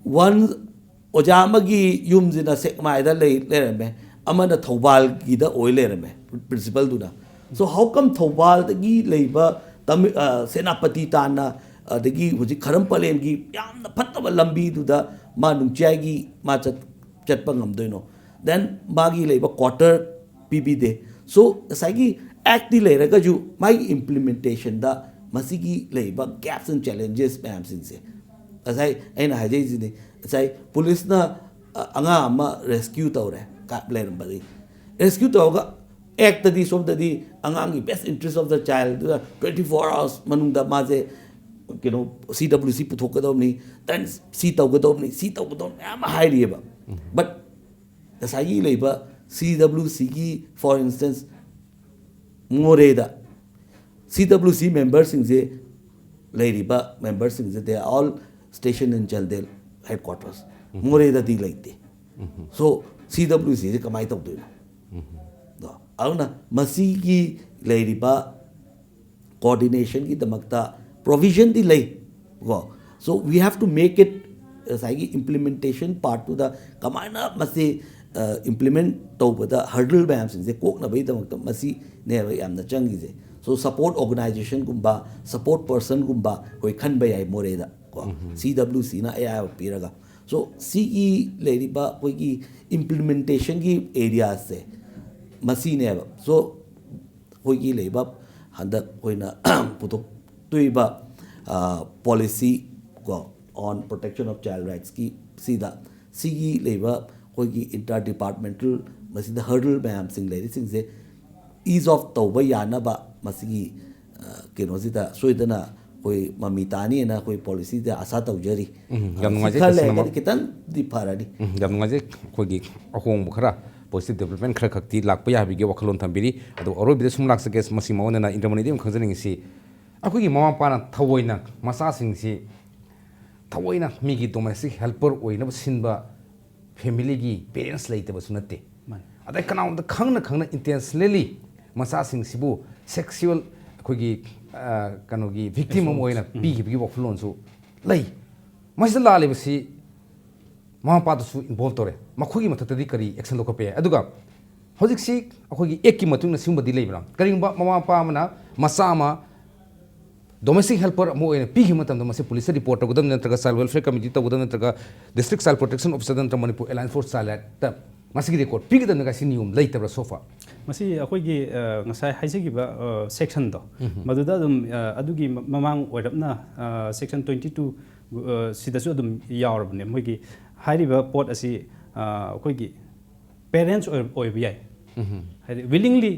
one ojamagi yumjina sekma ida lerame amana thobal gi da oi lerame principal duna so how come thobal gi leiba senapati tana adagi huji Kharampalen gi yamna phattaba lambi duda ma nungchai gi ma chatpa ngamdoino then magi leiba quarter PB de so sagi act di leiraga ju my implementation da masigi leiba gaps and challenges ma'am sinse asai aina haje jini asai police na anga ama rescue tawre ka plan bari rescue tawga act di som di anga ngi best interest of the child 24 hours manung da maje CWC puthokadawni then C tawgadawni ama hairiba but asai leiba CWC ki for instance Moreda CWC members in the Ladiba members in the they are all stationed in Jaldel headquarters. Moreda di like so CWC is kamai to do. Auna Masigi Ladiba coordination ki damakta provision di lay go. So we have to make it sagi implementation part to the kamana masi implement to the hurdle bams in the kok na bai damakta masi never am the changi so support organization gumba support person gumba koi khan bai ai moreda ko CWC na ai piraga so CE lady ba koi ki implementation ki areas se masi never so koi ki leiba handa koi na putok tuiba policy ko on protection of child rights ki sida CE leiba koi ki interdepartmental masi the hurdle bam sing lady sing se ease of tawba yana ba masigi kenosida soidana koi mamitani na koi policy da asa tawjari yam ngai khale kitan di paradi yam ngai khoi gi ahong khara positive development khara khakti lakpa ya bige wakhalon thambiri adu oro bide sum laksa kes masi mawana na indramani dem khangjaning si akoi gi mama pa na thawoina masa sing si thawoina mi gi domestic helper oina sinba family gi parents laite basunate adai kana da khangna intentionally masa sing sibu sexual akoi gi kano gi victim oina pi gi wakhalon su lai masala le basi mama pa su involve tore makhugi mathatadi kari action lo kape aduga hojik si akhogi ek ki matung na simba di leibra karingba mama pa mana masama domestic helper mo ene pi gi matam mase police report gudam nantraga child welfare committee to gudam nantraga district child protection officer nantra manipur alliance for child ta masigi record pi gi dan ga siniyum leitabra sofa masi akhogi ngasai haisigiba section do maduda dum adugi mamang oirapna section 22 sidasu dum yaurabne mogi hairiba pot asi akhogi parents oiba yai haidi willingly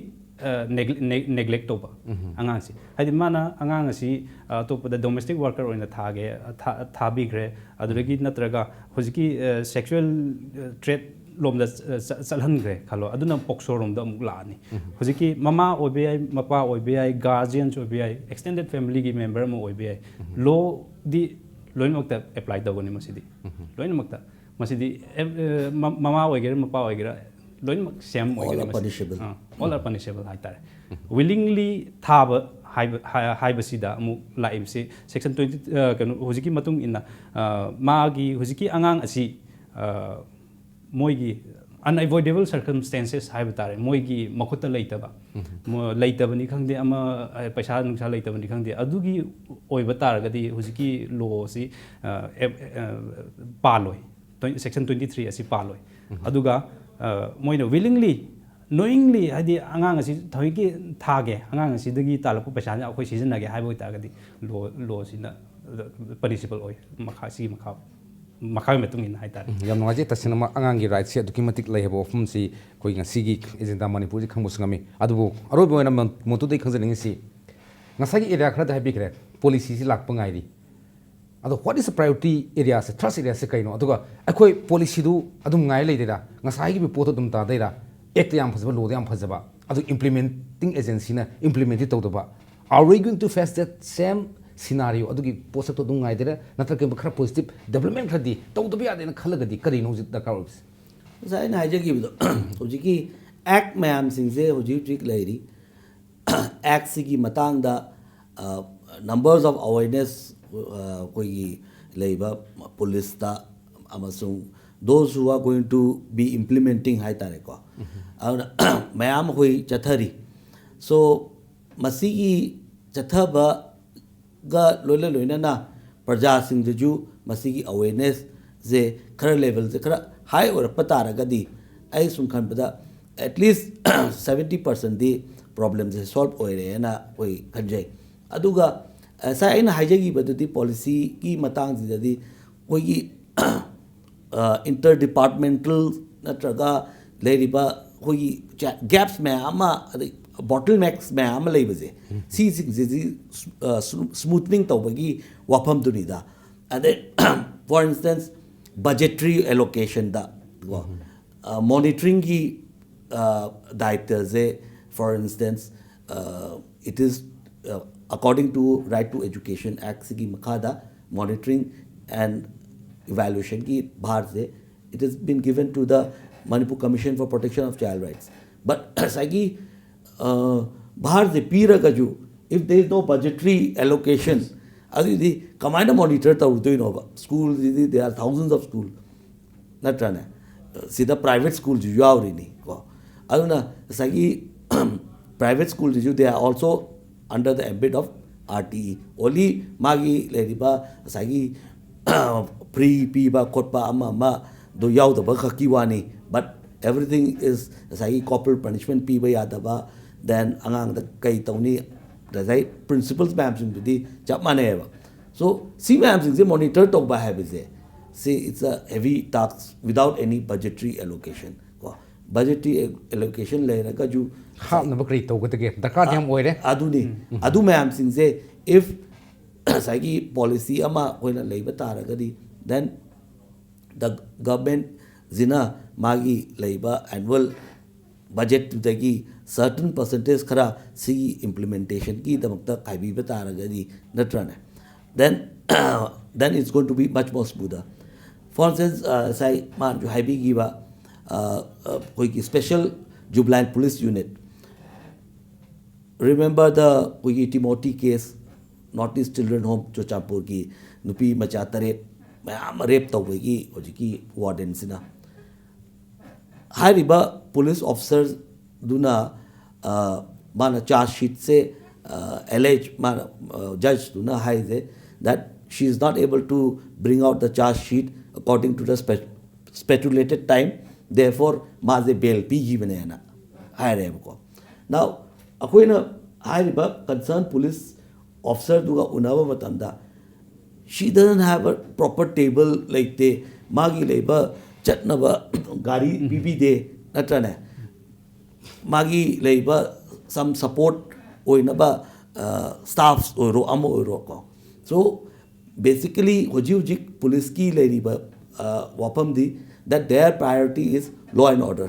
neglect toba angang si haidi mana angang asi topada domestic worker oina thage thabigre aduragi natraga hojiki sexual trait lomda chalhangre khalo aduna pokso romda amuk laani hojiki mama oiba mapa oiba guardians oiba extended family gi member mo oiba law di loinmakta apply dogoni masidi loinmakta masidi mama oigera mapa oigera loinmak same oigera punishable all are punishable haitare willingly thaba haibasida amu laimse section 20 kanu hojiki matung inna magi hojiki angang asi moigi unavoidable circumstances haibtare moigi makuta leitaba leitabani khangde ama paisa nungsa leitabani khangde adugi oiba taragadi hojiki law si paloi section 23 asi paloi aduga moina willingly knowingly hadi angang asi thoiki thage angang asi dagi talapu paisa ja akhoi season age haibo taragadi law sina punishable oi makha si makha metung in haitare yam ngaje tasinama angangi right se dukimatik lehebo ofum si koi ngasigi agenda manipur ji khangbo sangami adubu aro boina motu dei khangjaning si ngasagi area khara da bikre policy si lakpa ngairi ado what is the priority area se trust area se kaino aduga akoi policy du adum ngai leidera ngasagi bi poto dum ta deira act yam phajaba law yam phajaba adu implementing agency na implement it tawdaba are we going to face that same scenario adugi posak to dum ngai dera natra ke khara positive development khadi tawdaba yade na khalagadi kari no jit dakar obs sai na haje gi bido hojiki act mayam singse hojik leiri act sigi matang da numbers of awareness koi leiba police ta amasung those who are going to be implementing hai tare ko mayam hoi chathari so masigi chathaba ga loina na praja sing ju masigi awareness je khara level je khara high or patara gadi ai sum khan bada at least 70% the problems solve oire na koi khanjai aduga sa aina haijagi badudi policy ki matang jidadi koi gi interdepartmental natraga leriba koi gaps me ama bottlenecks me ama leibaje si smoothing tawbagi wafam dunida and then for instance budgetary allocation da monitoring ki daitya for instance it is according to Right to Education Act sigi makhada monitoring and evaluation ki bhar se it has been given to the Manipur Commission for Protection of Child Rights but sagi bhar se pira gaju if there is no budgetary allocation adi the commander monitor ta urdu no schools there are thousands of schools natrana sida private schools ju yauri ni ko aduna sagi private schools ju they are also under the ambit of RTE. Only magi leriba sagi free piba kotpa ama do yaw da ba kiwani but everything is sagi corporal punishment piba yadaba then angang da kai tawni da sai principals ma'am sing di chap maneba so see ma'am sing monitor to ba have see it's a heavy task without any budgetary allocation budgetary allocation le ka ju ha na bakri to ko te dakar yam oire aduni adu ma'am sing if sagi policy ama hoina leiba taragadi then the government zina magi leiba annual budget dagi certain percentage khara si implementation ki damakta kaibi bataragadi natrana then then it's going to be much more smoother. For instance, say man jo haibi gi ba koi ki special jubilant police unit. Remember the koi Timothy case, Northeast Children Home Chochampur ki nupi macha taret mayam rape tawai gi hojiki warden sina hariba police officers duna mana charge sheet se allege mana judge duna haide that she is not able to bring out the charge sheet according to the stipulated time, therefore maze bail pg banana hire ko. Now akoina hariba concerned police officer duga unaba matamda she doesn't have a proper table like the magi labor chatnaba gari pp de natrane magi labor some support oinaba staffs oiro amo oiro ko. So basically hoji police ki leriba wapam di that their priority is law and order.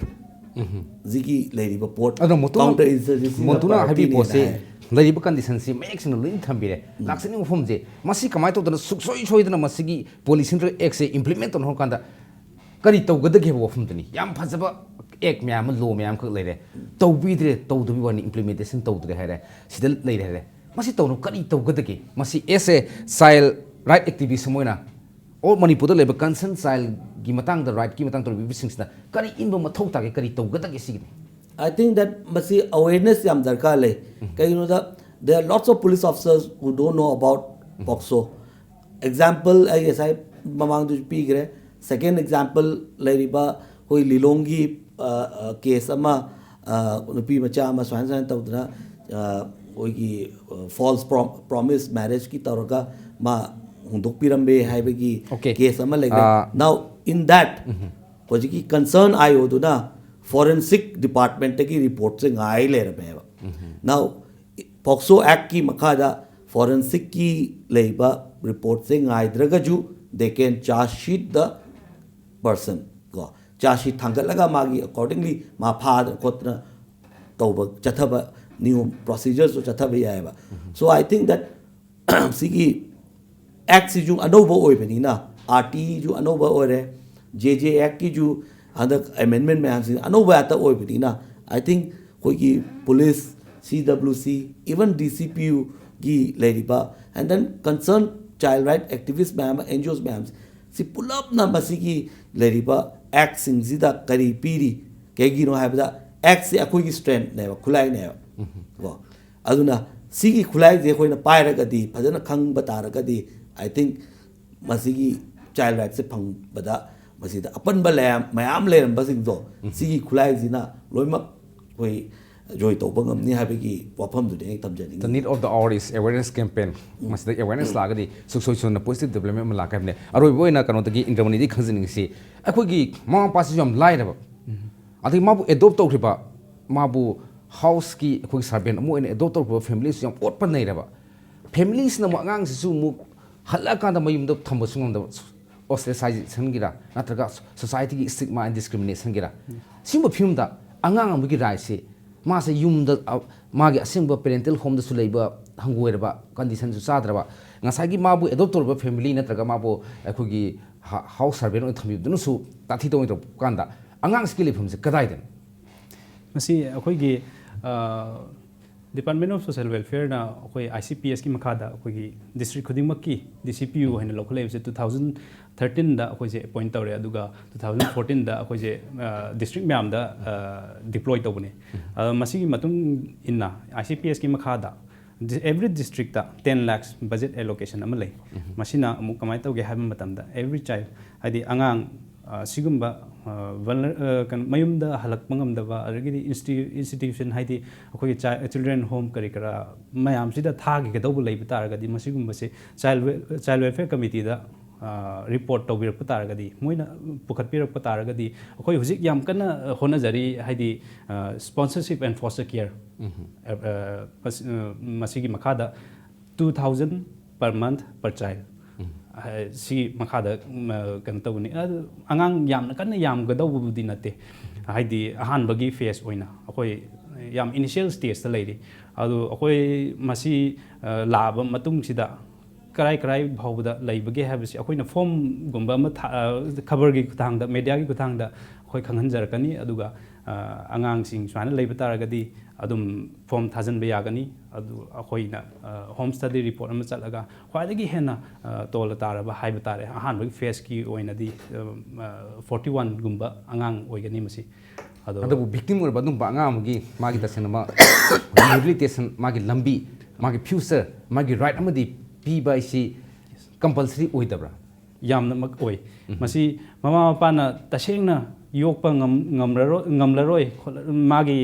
Ziki leriba port counter insurgency motuna habi pose lariba condition si mek sin lin thambire laksani mufum je masi kamai to dana suksoi soidana masigi police act se implement on kanda kari tawgada ge wafum tani yam phajaba ek myam lo myam khak leire tawbidre tawdubi wani implementation tawdre haire sidal leire masi tawno kari tawgada ge masi ese child right activist moina all manipur da leba concern child gi matang da right gi matang to bising kari inbo mathau ta ge kari tawgada ge signi. I think that masi awareness yam darkar le kai you know that there are lots of police officers who don't know about POCSO. Example I guess I mamang du pi gre second example leriba hoi lilongi case ama nupi macha ama swan tawdra hoi ki false promise marriage ki taraga ma hundok pirambe haibagi case ama like now in that hoji ki concern ayo do na forensic department ki report se ngai le rabe now POCSO act ki makada forensic ki leiba report se ngai dragaju they can charge sheet the person go charge sheet thangalaga magi accordingly ma phad kotna tawba chathaba new procedures so chathaba yaiba. So I think that sigi act si ju anoba oi bani na RT ju anoba ore JJ act ki ju other amendment में हमसे अनुभव आता हो भी ना. I think कोई की police CWC even DCPU की लेरिबा and then concerned child right activists में हम NGOs में हम सी pull up ना बसी की लेरिबा act सिंजीदा करी पीरी केगी नो है बता act से अकोई की strength नहीं है खुलाई नहीं है वो अदुना सी की खुलाई जे कोई ना पाए रखती भजन खंग बता रखती. I think मसी की child right से फंग बता masida apan ba mayam le ba sing do sigi khulai zina loima koi joy to bangam ni habigi wafam du de tamjani. The need of the hour is awareness campaign masida awareness lagadi suksoi na positive development ma lakabne aroi boina kano tagi indramani di khazin si akoi gi mama pasi jom lai da adi mabu adopt to riba mabu house ki akoi servant mo in adopt to families jom ot pan nei raba families na mo angang si su mu halaka da mayum do thamba sungom da ostracization gira natraga society ki stigma and discrimination gira simba film da angang amgi rai se ma se yum da ma gi asingba parental home da su leiba hangoirba condition su sadraba ngasai gi mabu adopt torba family natraga mabu akhugi house servant on thami dunu su tathi to to kanda angang skill phum se kadai den masi akhoi gi Department of Social Welfare na akoi ICPS ki makhada akoi gi district khuding makki DCPU haina local level se 2013 da akoi je appoint tawre aduga 2014 da akoi je district myam da deploy tawne masi gi matung inna ICPS ki makhada every district da 10 lakhs budget allocation ama lei masina amu kamai tawge haim matam da every child hadi angang sigumba mayum da halak mangam da ba arigi institution haidi akoi children home karikara mayam sida thagi ke dobu lei bitar ga di masigumba se child welfare committee da report to bir patar ga di moina pukhat pirak patar ga di akoi hujik yam kana hona jari haidi sponsorship and foster care masigi makhada 2000 per month per child सी मखादा कन तौनी आंगांग याम कन याम गदौबुदी नते हाइदी अहानबगी face ओइना अखोय याम initial stage ता लेरी अदु अखोय मसी लाब मतुंग सिदा कराई कराई भावदा लेबगे हाबसी अखोयना form गुंबा म खबर की कुथांग दा मीडिया की कुथांग दा अखोय खंगहनजरकनी अदुगा आंगांग सिंग स्वाना लेब तारगदी अदुम फॉर्म थाजन बे यागनी अदु अखोयना होम स्टडी रिपोर्ट अमा चलगा ख्वाइदगी हेना तोल तारबा हाइब तारे अहानबगी फेस की ओइनादी 41 गुंबा आंगांग ओइगनी मसी अदु विक्टिम ओर बदुम बांगा अमगी मागी तसनमा रिहेबिलिटेशन मागी लंबी मागी फ्यूचर मागी राइट अमदी पीबा इसी कंपल्सरी ओइदब्रा यामना मक ओइ मसी ममा मपाना तसेंगना योगपा ngamlaroi मागी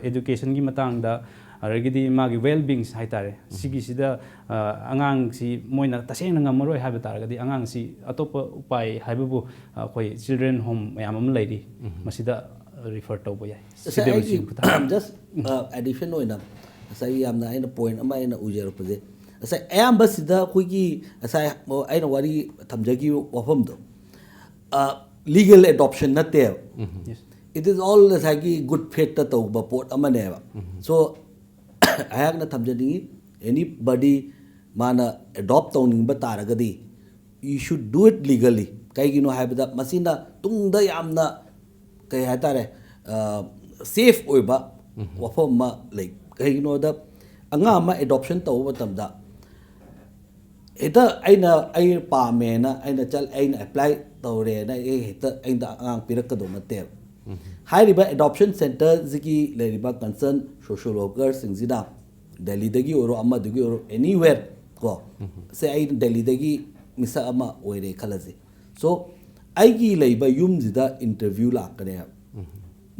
एजुकेशन की मतंगदा अरगिदी मागी वेल बीइंग हाइतारे सिगी सिदा आंगांग सी मोइना तसेंगना ngammaroi हाइबा तारगदी आंगांग सी अतोप उपाय हाइबबु अखोय चिल्ड्रेन होम मयाम अम लेरी मसिदा रिफर तौबा याय CWC just addition oina sai yamna aina point ama aina ujerupje sai ayamba sida kuigi sai aina wari thamjagi wafam do legal adoption na te it is all like good faith ta tauba pot ama ne so ayak na thamjani anybody mana adopt tawning ba taragadi you should do it legally kai gino haibada masina tungda yamna kay hatare safe oiba wafam ma like kai gino da anga ma adoption tawba tamda eta aina ai pa me na aina chal aina apply tawre na e heta aina ang pirak do mate hai riba adoption center ziki le riba concern social workers singzida delhi dagi oro amma dagi oro anywhere ko se ai delhi dagi misa ama oire khalazi so ai gi leiba yum zida interview la kare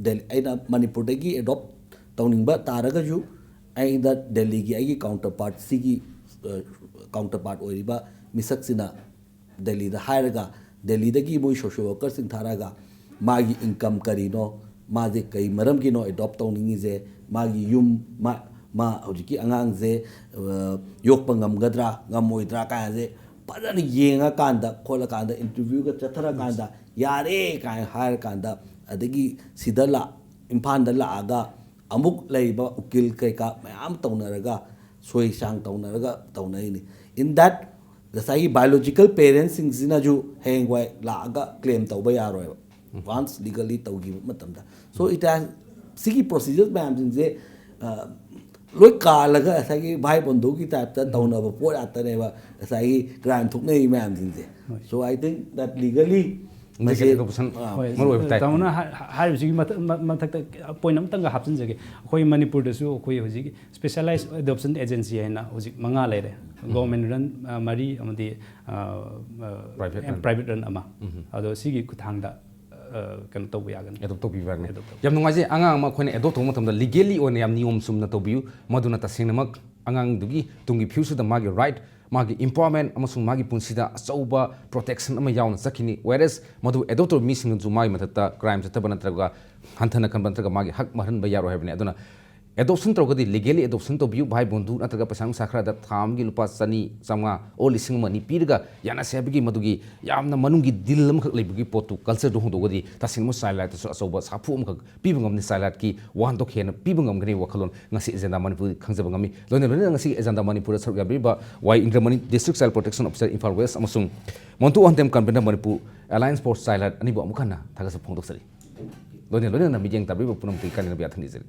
delhi aina manipur dagi adopt tawning ba taraga ju aina delhi gi ai counterpart sigi counterpart oiriba misak sina delhi da hairaga delhi da gi moi social worker sing tharaga magi income karino maje kai maram ki no adopt tawningi je magi yum ma hojiki angang je yok pangam gadra ngamoidra ka je padana yenga kanda khola kanda interview ga chathara kanda yare ka hair kanda adagi sidala impan da la aga amuk leiba ukil kai ka mayam tawnaraga soi sang tawnaraga tawnai in that the sai biological parents sing zina ju heng wai la aga claim tawba yaroi once legally tawgi matamda so it has sigi procedures ma'am sing je loi ka laga sai bhai bondu ki type ta tawna ba po ata ne ba sai crime thuknei ma'am sing je so I think that legally mase ko pusan maro tai tamna har bisi mathak point amtang ga hapsin jage khoi manipur da su khoi hoji specialized adoption agency haina hoji manga lere government run mari amadi private run ama ado sigi kuthang da kan to bu yagan adopt to bi wang yam nungai je angang ma khone adopt to matam da legally on yam niom sum na to biu maduna ta singnamak angang dugi tungi future da magi right magi empowerment amasung magi punsida achauba protection ama yauna sakini whereas madu adopt to missing ju magi mathata crime sa tabana traga hanthana kan bantraga magi hak maran ba yaro hebne aduna adoption tawgadi legally adoption to biu bhai bondu natraga pasang sakra da tham gi lupa sani samga o lising mani pirga yana sebgi madugi yamna manungi dilam khak lebugi potu culture do hondogadi tasing mo silent so asoba sapu am khak pibungam ni silent ki wan to khen pibungam gani wakhalon ngasi agenda manipur khangjaba ngami lone lone ngasi agenda manipur sarga biba why indramani district child protection officer infal west amasung montu on them campaign manipur alliance for silent ani bo amukana thaga sa phongdok sari lone lone na mijeng tabi punam ti kan bi athani jeri